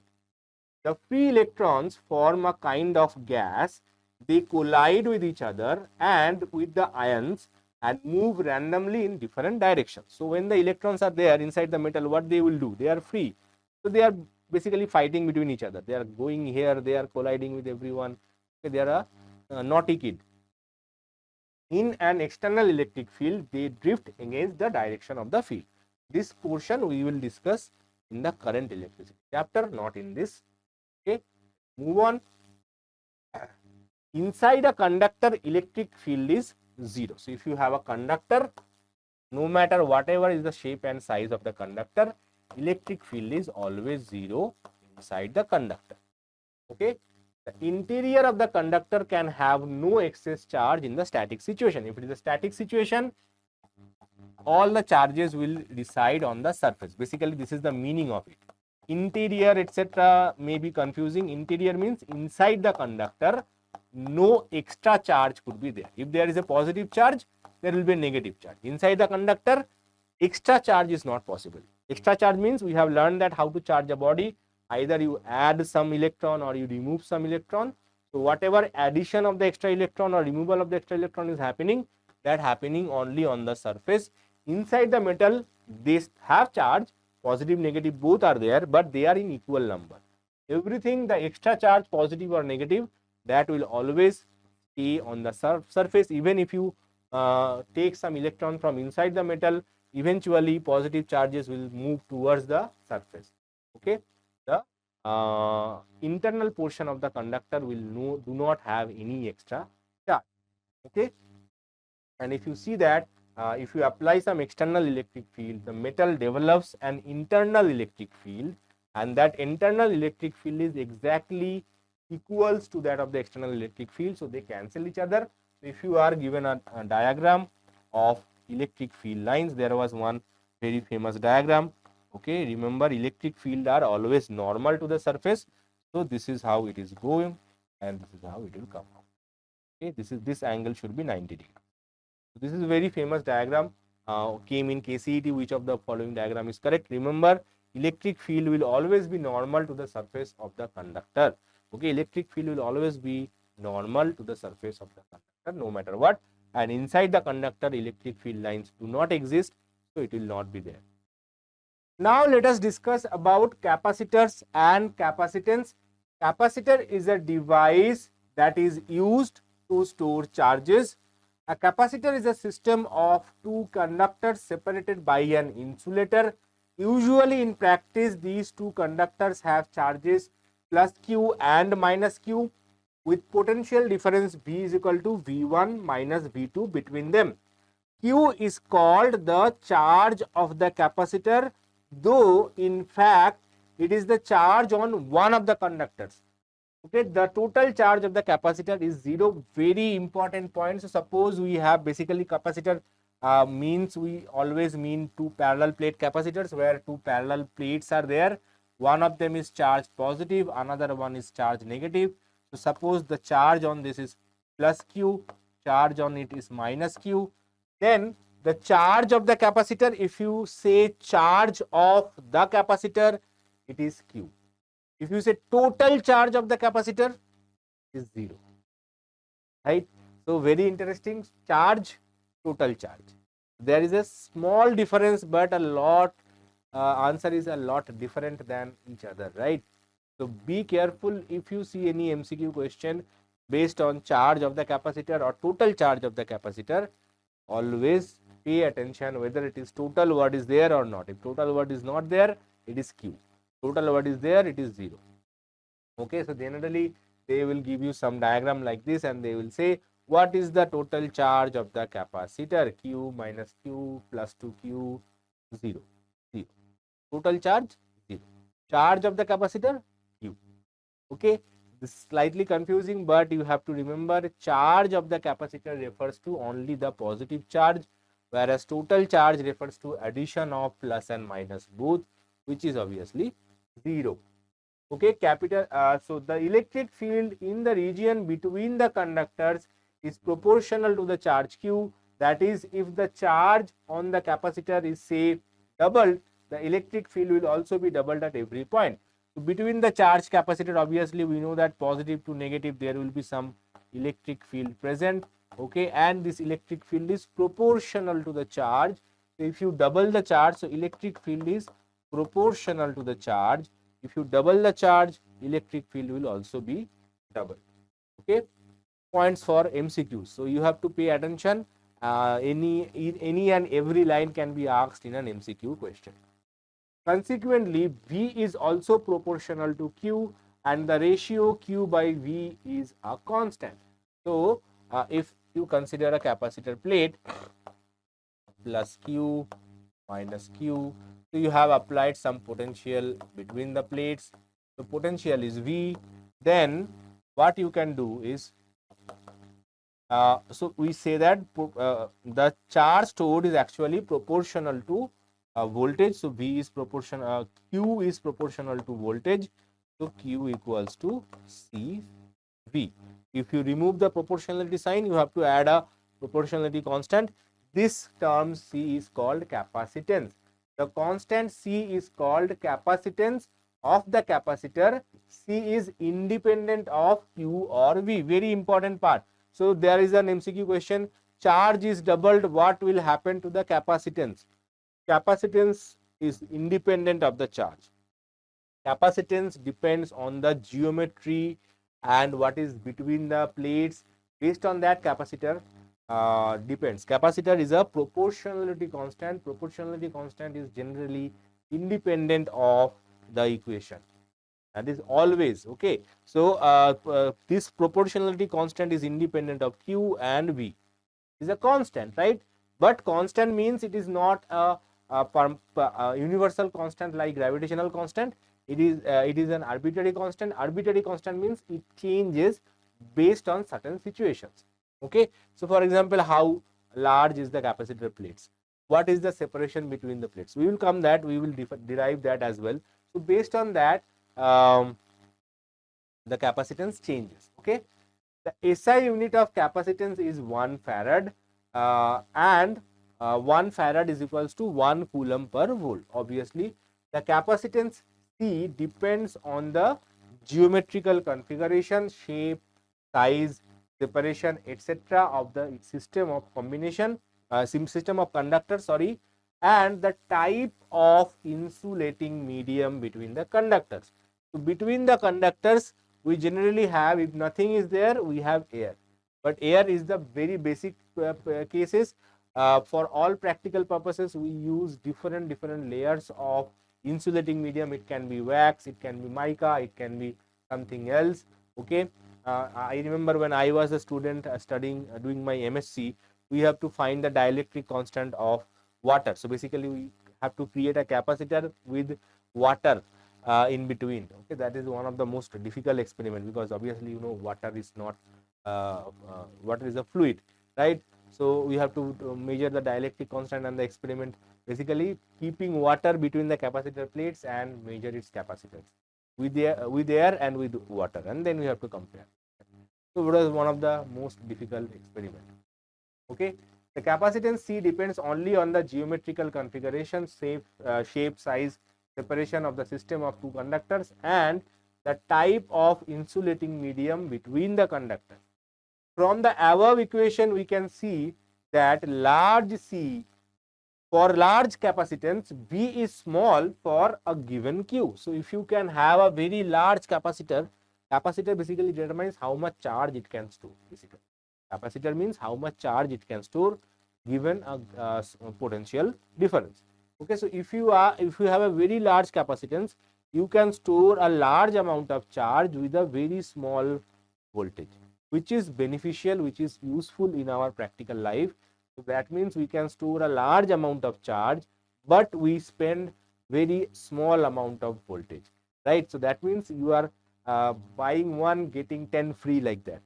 The free electrons form a kind of gas. They collide with each other and with the ions and move randomly in different directions. So when the electrons are there inside the metal, what they will do? They are free. So they are basically fighting between each other. They are going here, they are colliding with everyone. Okay, they are a naughty kid. In an external electric field, they drift against the direction of the field. This portion we will discuss in the current electricity chapter, not in this. Okay, move on. Inside a conductor, electric field is 0. So if you have a conductor, no matter whatever is the shape and size of the conductor, electric field is always 0 inside the conductor. Okay, the interior of the conductor can have no excess charge in the static situation. If it is a static situation, all the charges will reside on the surface. Basically, this is the meaning of it. Interior, etc. may be confusing. Interior means inside the conductor, no extra charge could be there. If there is a positive charge, there will be a negative charge. Inside the conductor, extra charge is not possible. Extra charge means, we have learned that how to charge a body. Either you add some electron or you remove some electron. So whatever addition of the extra electron or removal of the extra electron is happening, that happening only on the surface. Inside the metal, they have charge, positive, negative, both are there, but they are in equal number. Everything, the extra charge, positive or negative, that will always stay on the surface. Even if you take some electron from inside the metal, eventually positive charges will move towards the surface. Okay, the internal portion of the conductor will do not have any extra charge. Okay, and if you see that, if you apply some external electric field, the metal develops an internal electric field, and that internal electric field is exactly equals to that of the external electric field. So they cancel each other. If you are given a diagram of electric field lines, there was one very famous diagram. Okay, remember, electric field are always normal to the surface. So this is how it is going, and this is how it will come out. Okay, this angle should be 90 degrees. So this is a very famous diagram, came in KCET. Which of the following diagram is correct? Remember, electric field will always be normal to the surface of the conductor. Okay, electric field will always be normal to the surface of the conductor, no matter what. And inside the conductor, electric field lines do not exist, so it will not be there. Now let us discuss about capacitors and capacitance. Capacitor is a device that is used to store charges. A capacitor is a system of two conductors separated by an insulator. Usually in practice, these two conductors have charges plus Q and minus Q. with potential difference V is equal to V1 minus V2 between them. Q is called the charge of the capacitor, though in fact it is the charge on one of the conductors. Okay, the total charge of the capacitor is 0. Very important point. So suppose we have basically capacitor means we always mean two parallel plate capacitors where two parallel plates are there. One of them is charged positive, another one is charged negative. So suppose the charge on this is plus Q, charge on it is minus Q. Then the charge of the capacitor, if you say charge of the capacitor, it is Q. If you say total charge of the capacitor, is 0. Right? So very interesting. Charge, total charge. There is a small difference, but a lot answer is a lot different than each other, right? So be careful if you see any MCQ question based on charge of the capacitor or total charge of the capacitor. Always pay attention whether it is total word is there or not. If total word is not there, it is Q. Total word is there, it is 0. Okay, so generally they will give you some diagram like this and they will say what is the total charge of the capacitor, Q minus Q plus 2Q, 0. Total charge, 0. Charge of the capacitor, Q. Okay, this is slightly confusing, but you have to remember charge of the capacitor refers to only the positive charge, whereas total charge refers to addition of plus and minus both, which is obviously 0. Okay, so the electric field in the region between the conductors is proportional to the charge Q. That is, if the charge on the capacitor is say doubled, the electric field will also be doubled at every point. So between the charge capacitor, obviously we know that positive to negative there will be some electric field present. Okay, and this electric field is proportional to the charge. So if you double the charge, so electric field is proportional to the charge. If you double the charge, electric field will also be double. Okay, points for MCQs. So you have to pay attention. Any and every line can be asked in an MCQ question. Consequently, V is also proportional to Q and the ratio Q by V is a constant. So if you consider a capacitor plate plus Q minus Q, so you have applied some potential between the plates. The potential is V. Then what you can do is, so we say that the charge stored is actually proportional to voltage. So V is proportional, Q is proportional to voltage. So Q equals to CV. If you remove the proportionality sign, you have to add a proportionality constant. This term C is called capacitance. The constant C is called capacitance of the capacitor. C is independent of Q or V. Very important part. So there is an MCQ question. Charge is doubled. What will happen to the capacitance? Capacitance is independent of the charge. Capacitance depends on the geometry and what is between the plates. Based on that, capacitor depends. Capacitor is a proportionality constant. Proportionality constant is generally independent of the equation. That is always okay. So this proportionality constant is independent of Q and V. It is a constant, right? But constant means it is not a universal constant like gravitational constant. It is an arbitrary constant. Arbitrary constant means it changes based on certain situations. Okay. So for example, how large is the capacitor plates? What is the separation between the plates? We will come that, we will derive that as well. So based on that, the capacitance changes. Okay. The SI unit of capacitance is 1 farad and 1 farad is equals to 1 coulomb per volt. Obviously, the capacitance C depends on the geometrical configuration, shape, size, separation, etc. of the system of combination, system of conductor, sorry, and the type of insulating medium between the conductors. So between the conductors, we generally have, if nothing is there, we have air. But air is the very basic cases. For all practical purposes, we use different layers of insulating medium. It can be wax, it can be mica, it can be something else. Okay. I remember when I was a student studying, doing my MSc, we have to find the dielectric constant of water. So basically, we have to create a capacitor with water in between. Okay, that is one of the most difficult experiment, because obviously water is not water is a fluid, right? So we have to measure the dielectric constant, and the experiment basically keeping water between the capacitor plates and measure its capacitance with air and with water, and then we have to compare. So it was one of the most difficult experiment. Okay, the capacitance C depends only on the geometrical configuration, shape, size, separation of the system of two conductors, and the type of insulating medium between the conductors. From the above equation, we can see that large C, for large capacitance, V is small for a given Q. So if you can have a very large capacitor, capacitor basically determines how much charge it can store. Basically, capacitor means how much charge it can store given a potential difference. Okay, so if you have a very large capacitance, you can store a large amount of charge with a very small voltage, which is beneficial, which is useful in our practical life. So that means we can store a large amount of charge, but we spend very small amount of voltage, right? So that means you are buying one getting 10 free, like that.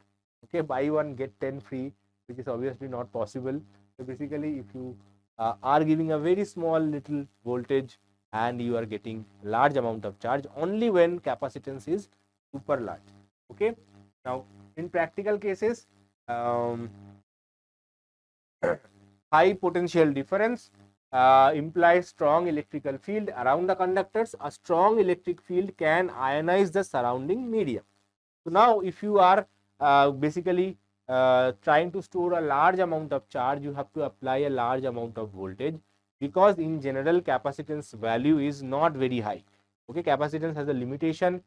Okay, buy one get 10 free, which is obviously not possible. So basically, if you are giving a very small little voltage and you are getting large amount of charge only when capacitance is super large. Okay, now in practical cases, high potential difference implies strong electrical field around the conductors. A strong electric field can ionize the surrounding medium. So now if you are basically trying to store a large amount of charge, you have to apply a large amount of voltage, because in general capacitance value is not very high. Okay, capacitance has a limitation.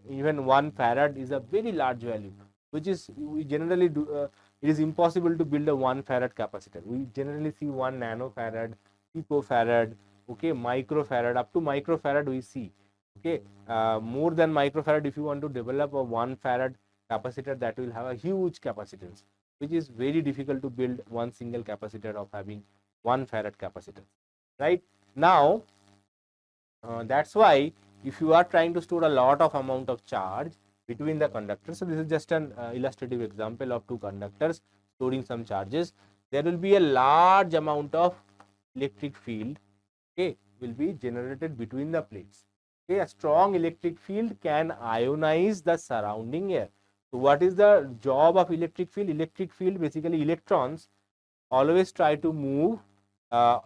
Even 1 farad is a very large value, which is we generally do. It is impossible to build a 1 farad capacitor. We generally see 1 nanofarad, picofarad, okay, microfarad, up to microfarad we see. Okay, more than microfarad, if you want to develop a 1 farad capacitor, that will have a huge capacitance, which is very difficult to build one single capacitor of having 1 farad capacitor. Right now, that's why if you are trying to store a lot of amount of charge between the conductors, so this is just an illustrative example of two conductors storing some charges, there will be a large amount of electric field, okay, will be generated between the plates. Okay, a strong electric field can ionize the surrounding air. So what is the job of electric field? Electric field, basically electrons always try to move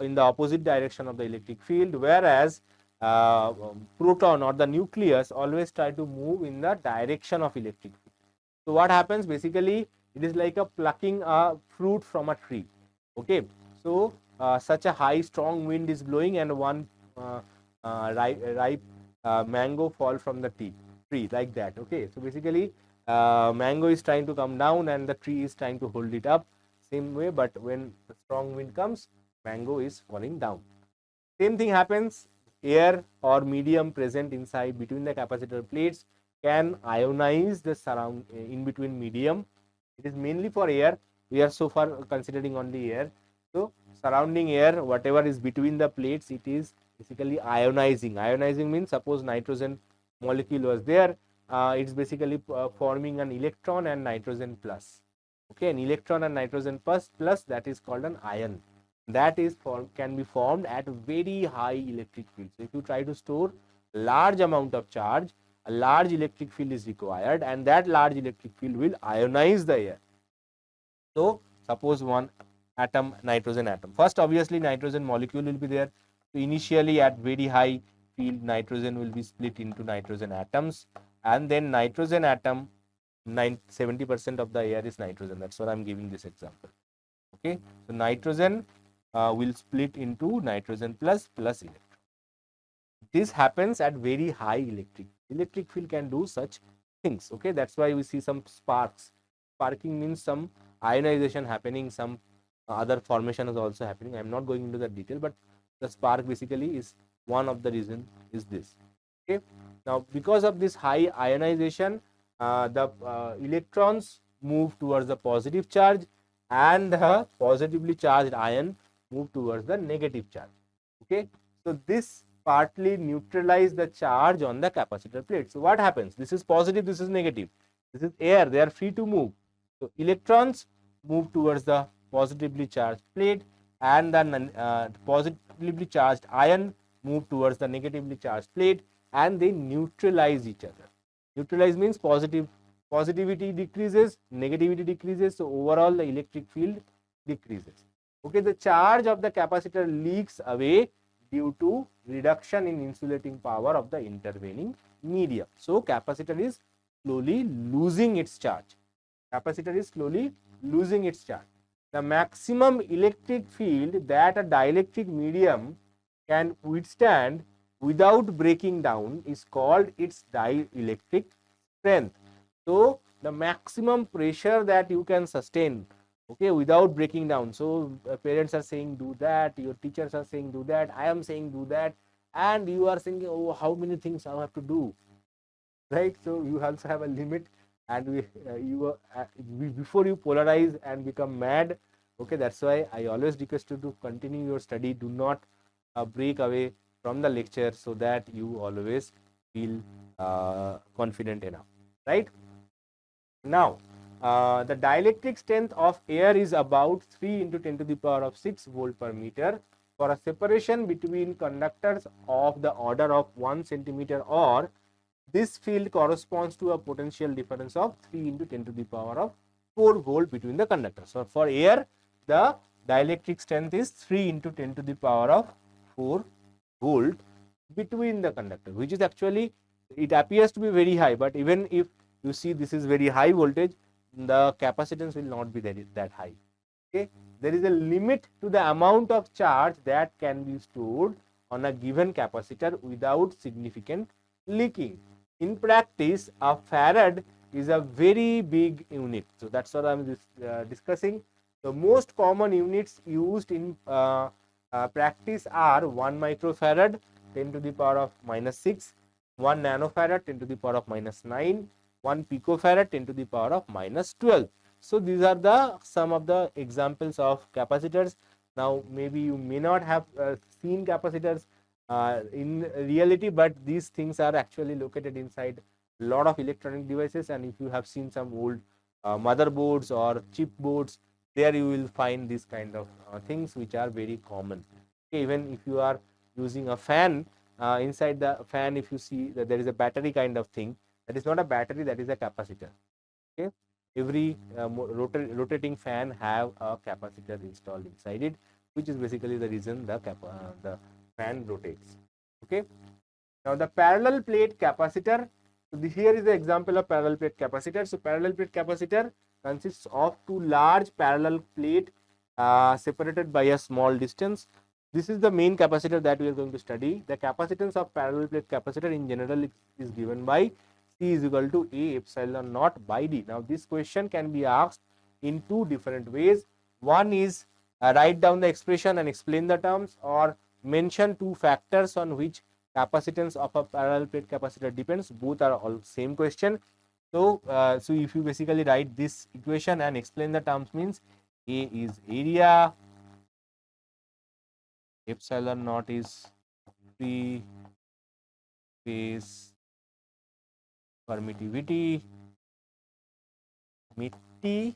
in the opposite direction of the electric field, whereas proton or the nucleus always try to move in the direction of electric field. So what happens? Basically, it is like a plucking a fruit from a tree. Okay, so such a high strong wind is blowing, and one ripe mango fall from the tree, like that. Okay, so basically mango is trying to come down and the tree is trying to hold it up, same way, but when the strong wind comes, mango is falling down. Same thing happens. Air or medium present inside between the capacitor plates can ionize the surround in between medium. It is mainly for air. We are so far considering only air. So surrounding air, whatever is between the plates, it is basically ionizing. Ionizing means, suppose nitrogen molecule was there, it's basically forming an electron and nitrogen plus. Okay, an electron and nitrogen plus, that is called an ion. That is can be formed at very high electric field. So if you try to store large amount of charge, a large electric field is required, and that large electric field will ionize the air. So suppose one atom, nitrogen atom. First, obviously, nitrogen molecule will be there. So initially at very high field, nitrogen will be split into nitrogen atoms, and then nitrogen atom, 70% of the air is nitrogen. That's what I'm giving this example. Okay, so nitrogen will split into nitrogen plus electron. This happens at very high electric field can do such things. Okay, that's why we see some sparks. Sparking means some ionization happening, some other formation is also happening. I'm not going into the detail, but the spark basically is one of the reason is this. Okay, now because of this high ionization, the electrons move towards the positive charge and the positively charged ion move towards the negative charge. Okay, so this partly neutralize the charge on the capacitor plate. So what happens? This is positive, this is negative, this is air, they are free to move. So electrons move towards the positively charged plate and the positively charged ion move towards the negatively charged plate, and they neutralize each other. Neutralize means positivity decreases, negativity decreases, so overall the electric field decreases. Okay, the charge of the capacitor leaks away due to reduction in insulating power of the intervening medium. So capacitor is slowly losing its charge. Capacitor is slowly losing its charge. The maximum electric field that a dielectric medium can withstand without breaking down is called its dielectric strength. So the maximum pressure that you can sustain, okay, without breaking down. So parents are saying do that, your teachers are saying do that, I am saying do that, and you are thinking, oh, how many things I have to do, right? So you also have a limit, and before you polarize and become mad. Okay, that's why I always request you to continue your study. Do not break away from the lecture, so that you always feel confident enough, right? Now, the dielectric strength of air is about 3 into 10 to the power of 6 volt per meter. For a separation between conductors of the order of 1 centimeter, or this field corresponds to a potential difference of 3 into 10 to the power of 4 volt between the conductors. So for air, the dielectric strength is 3 into 10 to the power of 4 volt between the conductor, which is actually, it appears to be very high, but even if you see this is very high voltage, the capacitance will not be that high. Okay, there is a limit to the amount of charge that can be stored on a given capacitor without significant leaking. In practice, a farad is a very big unit. So that's what I'm discussing. The most common units used in practice are 1 microfarad 10 to the power of -6, 1 nanofarad 10 to the power of -9, 1 picofarad 10 to the power of -12. So these are the some of the examples of capacitors. Now maybe you may not have seen capacitors in reality, but these things are actually located inside a lot of electronic devices, and if you have seen some old motherboards or chip boards, there you will find these kind of things which are very common. Okay, even if you are using a fan, inside the fan, if you see that there is a battery kind of thing, that is not a battery, that is a capacitor. Okay, every rotating fan have a capacitor installed inside it, which is basically the reason the fan rotates. Okay, now the parallel plate capacitor. So here is the example of parallel plate capacitor. So parallel plate capacitor consists of two large parallel plate separated by a small distance. This is the main capacitor that we are going to study. The capacitance of parallel plate capacitor in general is given by C is equal to A epsilon naught by D. Now this question can be asked in two different ways. One is write down the expression and explain the terms, or mention two factors on which capacitance of a parallel plate capacitor depends. Both are all same question. So, so if you basically write this equation and explain the terms, means A is area, epsilon naught is free space permittivity, permittivity,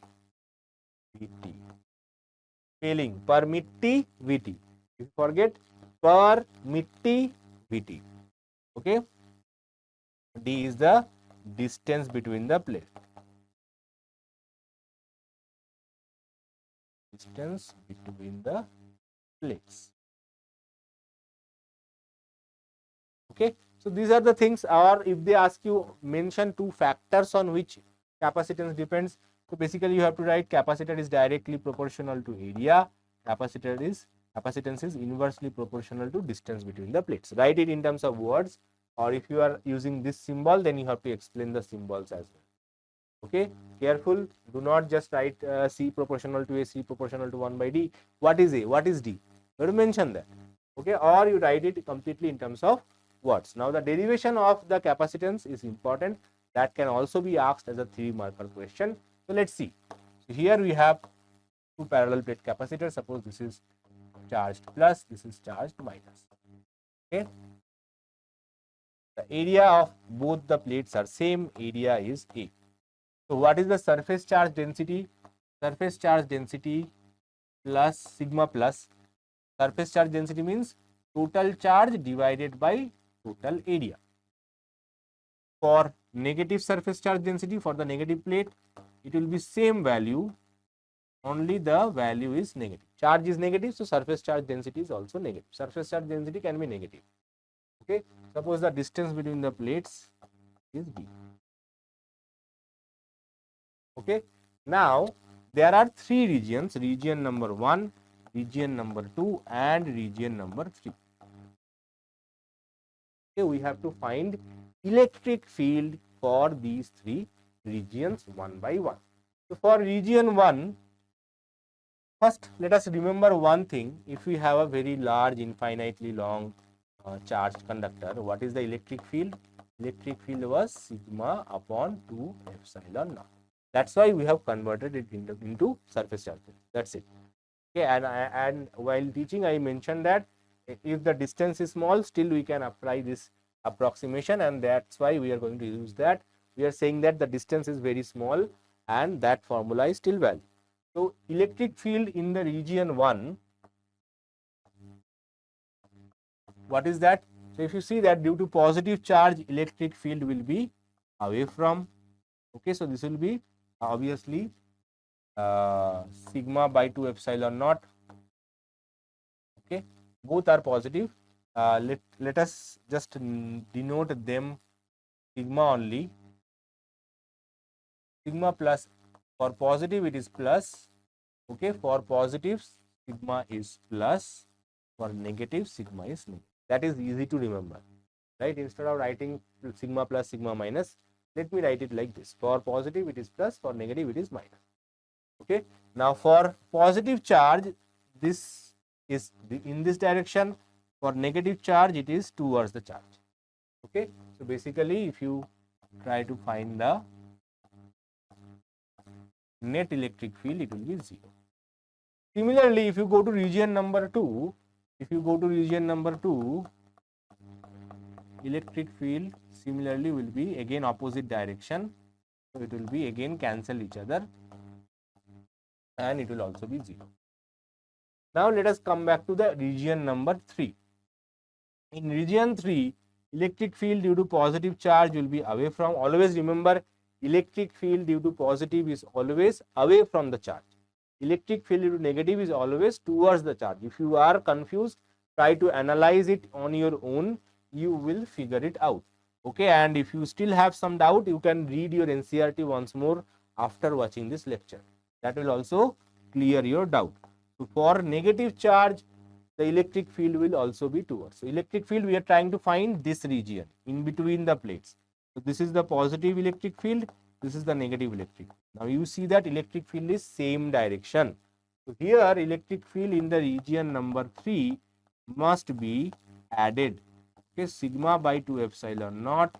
permittivity. If you forget, permittivity. Okay, D is the distance between the plate. Distance between the plates. Okay, so these are the things. Or if they ask you mention two factors on which capacitance depends, so basically you have to write capacitor is directly proportional to area, capacitance is inversely proportional to distance between the plates. Write it in terms of words, or if you are using this symbol, then you have to explain the symbols as well. Okay, careful, do not just write C proportional to A, C proportional to 1 by D. What is A, what is D? You have to mention that. Okay, or you write it completely in terms of words. Now the derivation of the capacitance is important. That can also be asked as a 3-marker question. So let's see. So here we have two parallel plate capacitors. Suppose this is charged plus, this is charged minus. Okay. The area of both the plates are same, area is A. So what is the surface charge density? Surface charge density plus sigma plus. Surface charge density means total charge divided by total area. For negative surface charge density, for the negative plate, it will be same value, only the value is negative. Charge is negative, so surface charge density is also negative. Surface charge density can be negative. Okay, suppose the distance between the plates is B. Okay, now there are 3 regions, region number 1, region number 2 and region number 3. Okay, we have to find electric field for these 3 regions one by one. So for region 1, first let us remember one thing. If we have a very large infinitely long charged conductor, what is the electric field? Electric field was sigma upon 2 epsilon naught. That's why we have converted it into surface charge. That's it. Okay, and while teaching I mentioned that if the distance is small, still we can apply this approximation, and that's why we are going to use that. We are saying that the distance is very small and that formula is still valid. So electric field in the region 1, what is that? So if you see that due to positive charge, electric field will be away from. Okay, so this will be obviously sigma by 2 epsilon naught. Okay, both are positive. Let us just denote them sigma only. Sigma plus, for positive it is plus. Okay, for positive sigma is plus, for negative sigma is negative. That is easy to remember, right? Instead of writing sigma plus sigma minus, let me write it like this. For positive it is plus, for negative it is minus. Okay, now for positive charge, this is in this direction. For negative charge, it is towards the charge. Okay, so basically if you try to find the net electric field, it will be 0. Similarly, if you go to region number 2, electric field similarly will be again opposite direction. So it will be again cancel each other and it will also be 0. Now let us come back to the region number 3. In region 3, electric field due to positive charge will be away from. Always remember, electric field due to positive is always away from the charge. Electric field due to negative is always towards the charge. If you are confused, try to analyze it on your own. You will figure it out. Okay, and if you still have some doubt, you can read your NCERT once more after watching this lecture. That will also clear your doubt. So for negative charge, the electric field will also be towards. So electric field, we are trying to find this region in between the plates. So this is the positive electric field, this is the negative electric. Now you see that electric field is same direction. So here electric field in the region number 3 must be added. Okay, sigma by 2 epsilon naught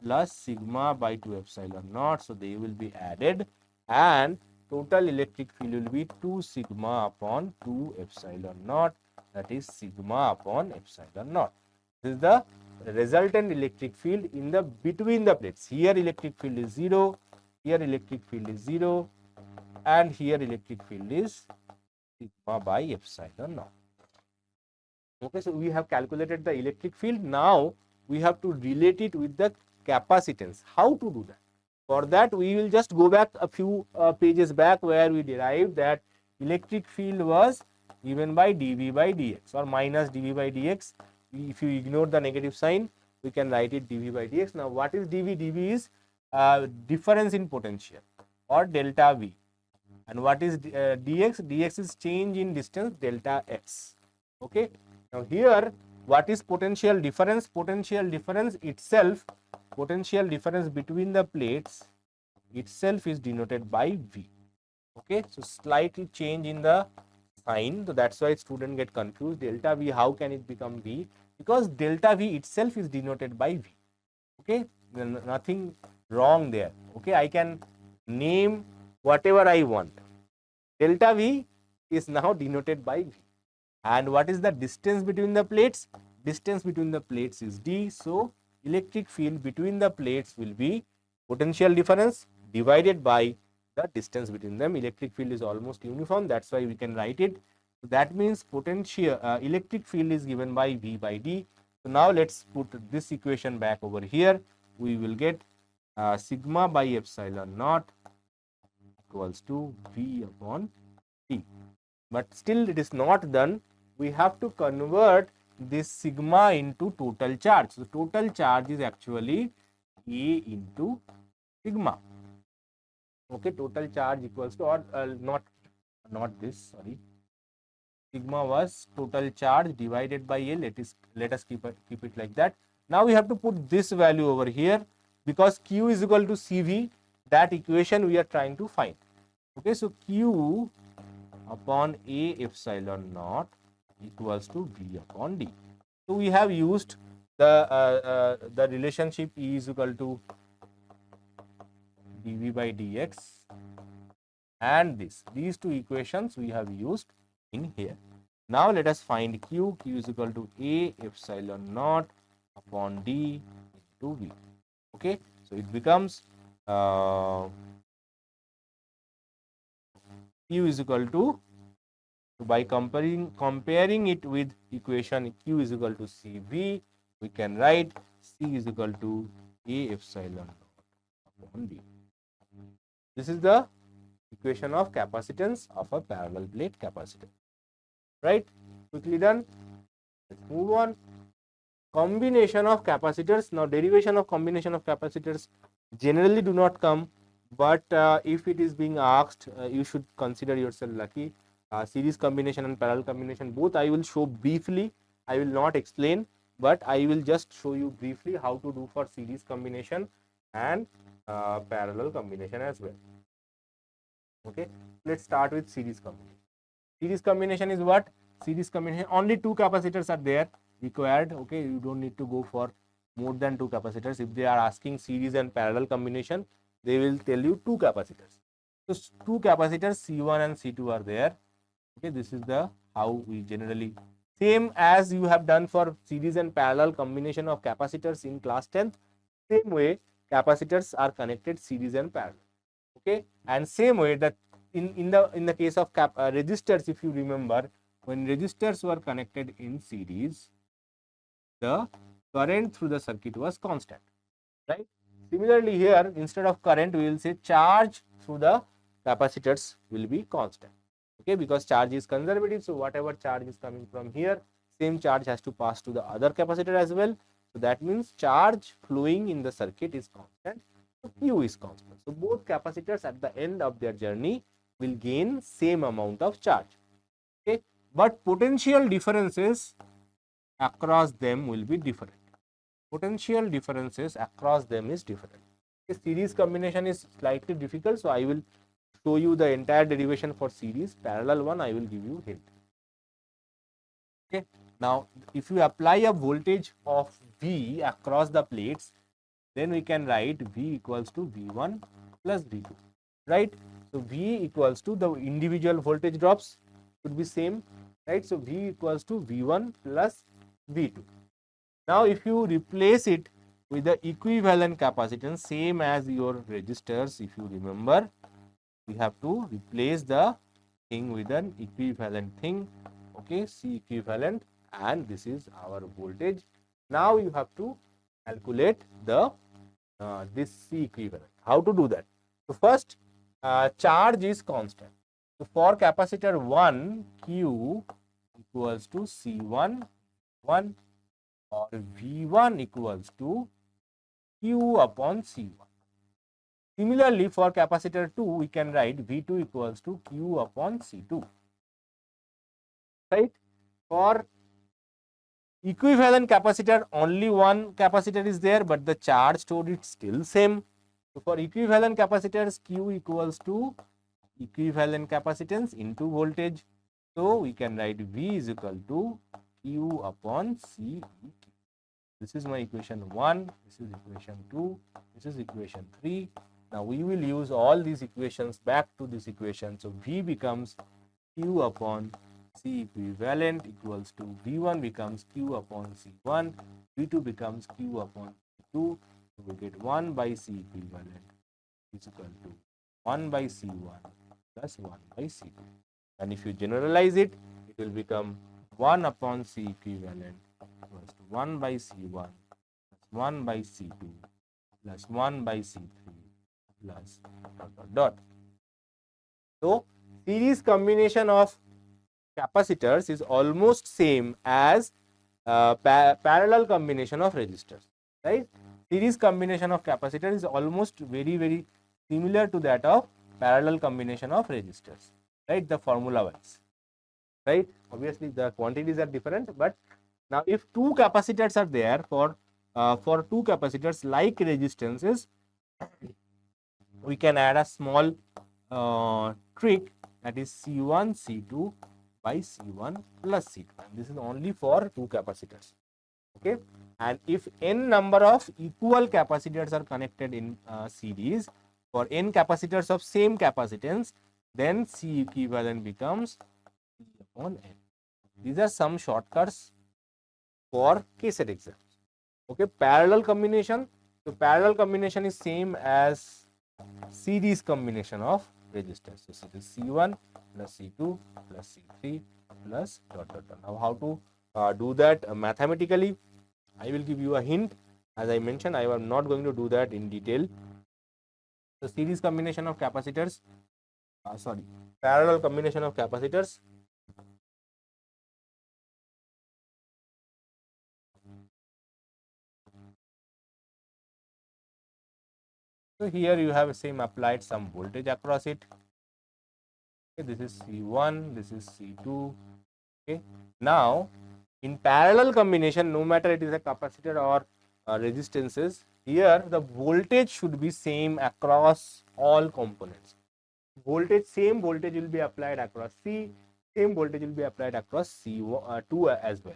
plus sigma by 2 epsilon naught. So they will be added and total electric field will be 2 sigma upon 2 epsilon naught. That is sigma upon epsilon naught. This is the resultant electric field in the between the plates. Here electric field is 0, here electric field is 0, and here electric field is sigma by epsilon naught. Okay, so we have calculated the electric field. Now we have to relate it with the capacitance. How to do that? For that, we will just go back a few pages back where we derived that electric field was given by dV by dx or minus dV by dx. If you ignore the negative sign, we can write it dV by dx. Now, what is dV? dV is difference in potential or delta V. And what is dx? dx is change in distance, delta x. Okay. Now, here what is potential difference? Potential difference itself, potential difference between the plates itself is denoted by V. Okay. So, slightly change in the sign, so that's why student get confused. Delta V, how can it become V? Because delta V itself is denoted by V. Okay, nothing wrong there. Okay, I can name whatever I want. Delta V is now denoted by V. And what is the distance between the plates? Distance between the plates is D. So, electric field between the plates will be potential difference divided by the distance between them. Electric field is almost uniform. That's why we can write it. So, that means potential electric field is given by V by D. So, now let's put this equation back over here. We will get sigma by epsilon naught equals to V upon T. But still it is not done. We have to convert this sigma into total charge. So, total charge is actually A into sigma. Okay, total charge equals to, or not this, sorry. Sigma was total charge divided by A. Let us keep it like that. Now we have to put this value over here because Q is equal to CV. That equation we are trying to find. Okay, so Q upon A epsilon naught equals to V upon D. So we have used the relationship E is equal to dV by dx, and these two equations we have used in here. Now let us find Q. Q is equal to A epsilon naught upon D into V. Okay, so it becomes Q is equal to, by comparing it with equation Q is equal to CV, we can write C is equal to A epsilon naught upon D. This is the equation of capacitance of a parallel plate capacitor. Right? Quickly done. Let's move on. Combination of capacitors. Now, derivation of combination of capacitors generally do not come, but if it is being asked, you should consider yourself lucky. Series combination and parallel combination, both I will show briefly. I will not explain, but I will just show you briefly how to do for series combination and parallel combination as well. Okay, let's start with series combination. Series combination is what? Series combination, only two capacitors are there required. Okay, you don't need to go for more than two capacitors. If they are asking series and parallel combination, they will tell you two capacitors. So two capacitors C1 and C2 are there. Okay, this is the how we generally, same as you have done for series and parallel combination of capacitors in class 10th. Same way capacitors are connected series and parallel. Okay, and same way that in the case of resistors, if you remember, when resistors were connected in series, the current through the circuit was constant, right? Similarly here, instead of current, we will say charge through the capacitors will be constant. Okay, because charge is conservative, so whatever charge is coming from here, same charge has to pass to the other capacitor as well. So that means charge flowing in the circuit is constant, so Q is constant. So both capacitors at the end of their journey will gain same amount of charge. Okay, but potential differences across them will be different. Potential differences across them is different. Okay, series combination is slightly difficult, so I will show you the entire derivation for series. Parallel one, I will give you hint. Okay, now if you apply a voltage of V across the plates, then we can write V equals to V1 plus V2, right? So V equals to the individual voltage drops should be same, right? So V equals to V1 plus V2. Now if you replace it with the equivalent capacitance, same as your resistors, if you remember, we have to replace the thing with an equivalent thing. Okay, C equivalent, and this is our voltage. Now you have to calculate the this C equivalent. How to do that? So first, charge is constant. So for capacitor 1, Q equals to C1 1, or V1 equals to Q upon C1. Similarly, for capacitor 2, we can write V2 equals to Q upon C2. Right? For equivalent capacitor, only one capacitor is there, but the charge stored is still same. So for equivalent capacitors, Q equals to equivalent capacitance into voltage. So we can write V is equal to Q upon C. This is my equation 1, this is equation 2, This is equation 3. Now we will use all these equations back to this equation. So V becomes Q upon C equivalent equals to V1 becomes Q upon C1, V2 becomes Q upon C2. So we get 1 by C equivalent is equal to 1 by C1 plus 1 by C2. And if you generalize it, it will become 1 upon C equivalent equals to 1 by C1 plus 1 by C2 plus 1 by C3 plus dot dot dot. So series combination of capacitors is almost same as parallel combination of resistors, right? Series combination of capacitor is almost very similar to that of parallel combination of resistors, right? The formula wise, right? Obviously the quantities are different, but now if two capacitors are there for two capacitors like resistances, we can add a small trick, that is C1 C2 by C1 plus C2, and this is only for two capacitors. Okay, and if n number of equal capacitors are connected in series for n capacitors of same capacitance, then C equivalent becomes C upon n. These are some shortcuts for KCET exams. Okay, parallel combination. So parallel combination is same as series combination of resistors. So it is C1 plus C2 plus C3 plus dot dot dot. Now how to do that mathematically? I will give you a hint. As I mentioned, I am not going to do that in detail. So series combination of capacitors, parallel combination of capacitors. So here you have same applied some voltage across it. Okay, this is C1, this is C2. Okay, now in parallel combination, no matter it is a capacitor or resistances, here the voltage should be same across all components. Same voltage will be applied across C, same voltage will be applied across C2 as well.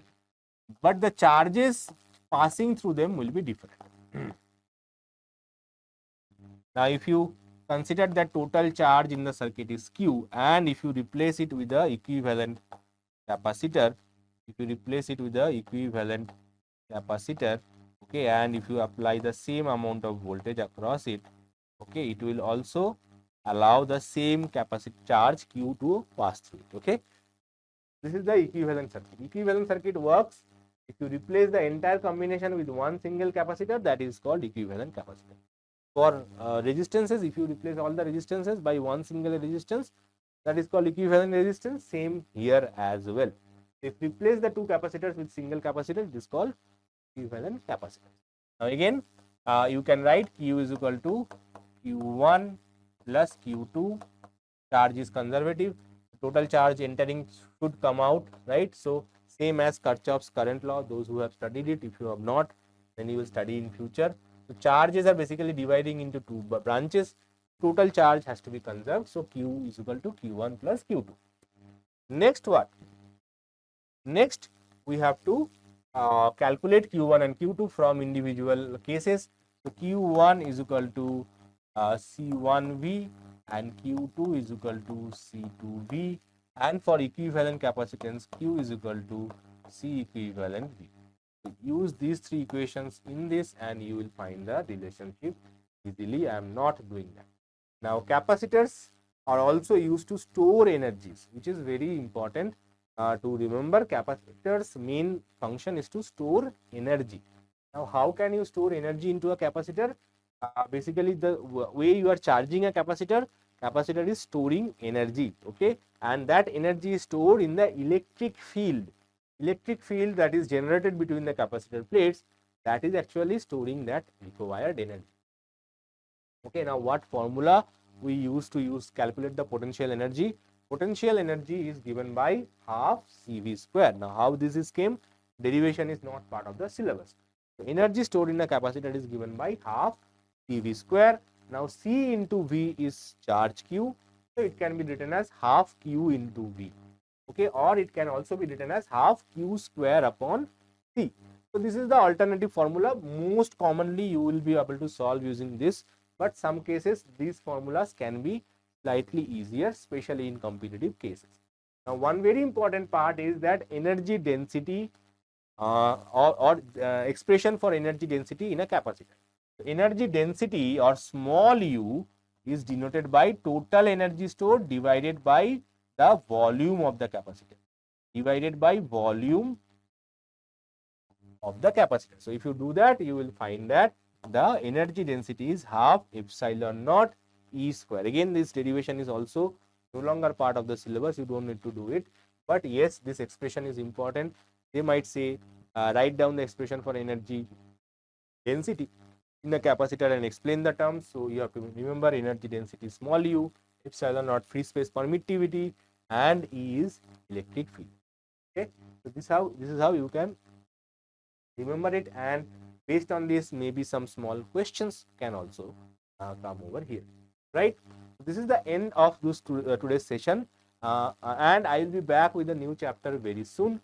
But the charges passing through them will be different. Now, if you consider that total charge in the circuit is Q, and if you replace it with the equivalent capacitor, okay, and if you apply the same amount of voltage across it, okay, it will also allow the same capacity charge Q to pass through it. Okay, this is the equivalent circuit. Equivalent circuit works if you replace the entire combination with one single capacitor, that is called equivalent capacitor. For resistances, if you replace all the resistances by one single resistance, that is called equivalent resistance. Same here as well. If you replace the two capacitors with single capacitor, it is called equivalent capacitor. Now again, you can write Q is equal to Q1 plus Q2. Charge is conservative. Total charge entering should come out, right? So same as Kirchhoff's current law. Those who have studied it, if you have not, then you will study in future. So charges are basically dividing into two branches. Total charge has to be conserved. So Q is equal to Q1 plus Q2. Next what? Next we have to calculate Q1 and Q2 from individual cases. So Q1 is equal to C1V and Q2 is equal to C2V, and for equivalent capacitance Q is equal to C equivalent V. So use these three equations in this and you will find the relationship easily. I am not doing that. Now capacitors are also used to store energies, which is very important to remember. Capacitors main function is to store energy. Now how can you store energy into a capacitor? Basically the way you are charging a capacitor is storing energy, okay, and that energy is stored in the electric field that is generated between the capacitor plates, that is actually storing that required energy. Okay, now what formula we use to calculate the potential energy? Potential energy is given by half CV square. Now how this is came? Derivation is not part of the syllabus. So energy stored in a capacitor is given by half CV square. Now C into V is charge Q, so it can be written as half Q into V. Okay, or it can also be written as half Q square upon C. So this is the alternative formula. Most commonly you will be able to solve using this, but some cases these formulas can be slightly easier, especially in competitive cases. Now one very important part is that energy density or expression for energy density in a capacitor. Energy density or small u is denoted by total energy stored divided by the volume of the capacitor, divided by volume of the capacitor. So if you do that, you will find that the energy density is half epsilon naught E square. Again, this derivation is also no longer part of the syllabus. You don't need to do it. But yes, this expression is important. They might say, write down the expression for energy density in the capacitor and explain the terms. So you have to remember energy density small u, epsilon naught free space permittivity, and E is electric field. Okay, so this is how you can remember it, and based on this maybe some small questions can also come over here, right? This is the end of this today's session, and I will be back with a new chapter very soon.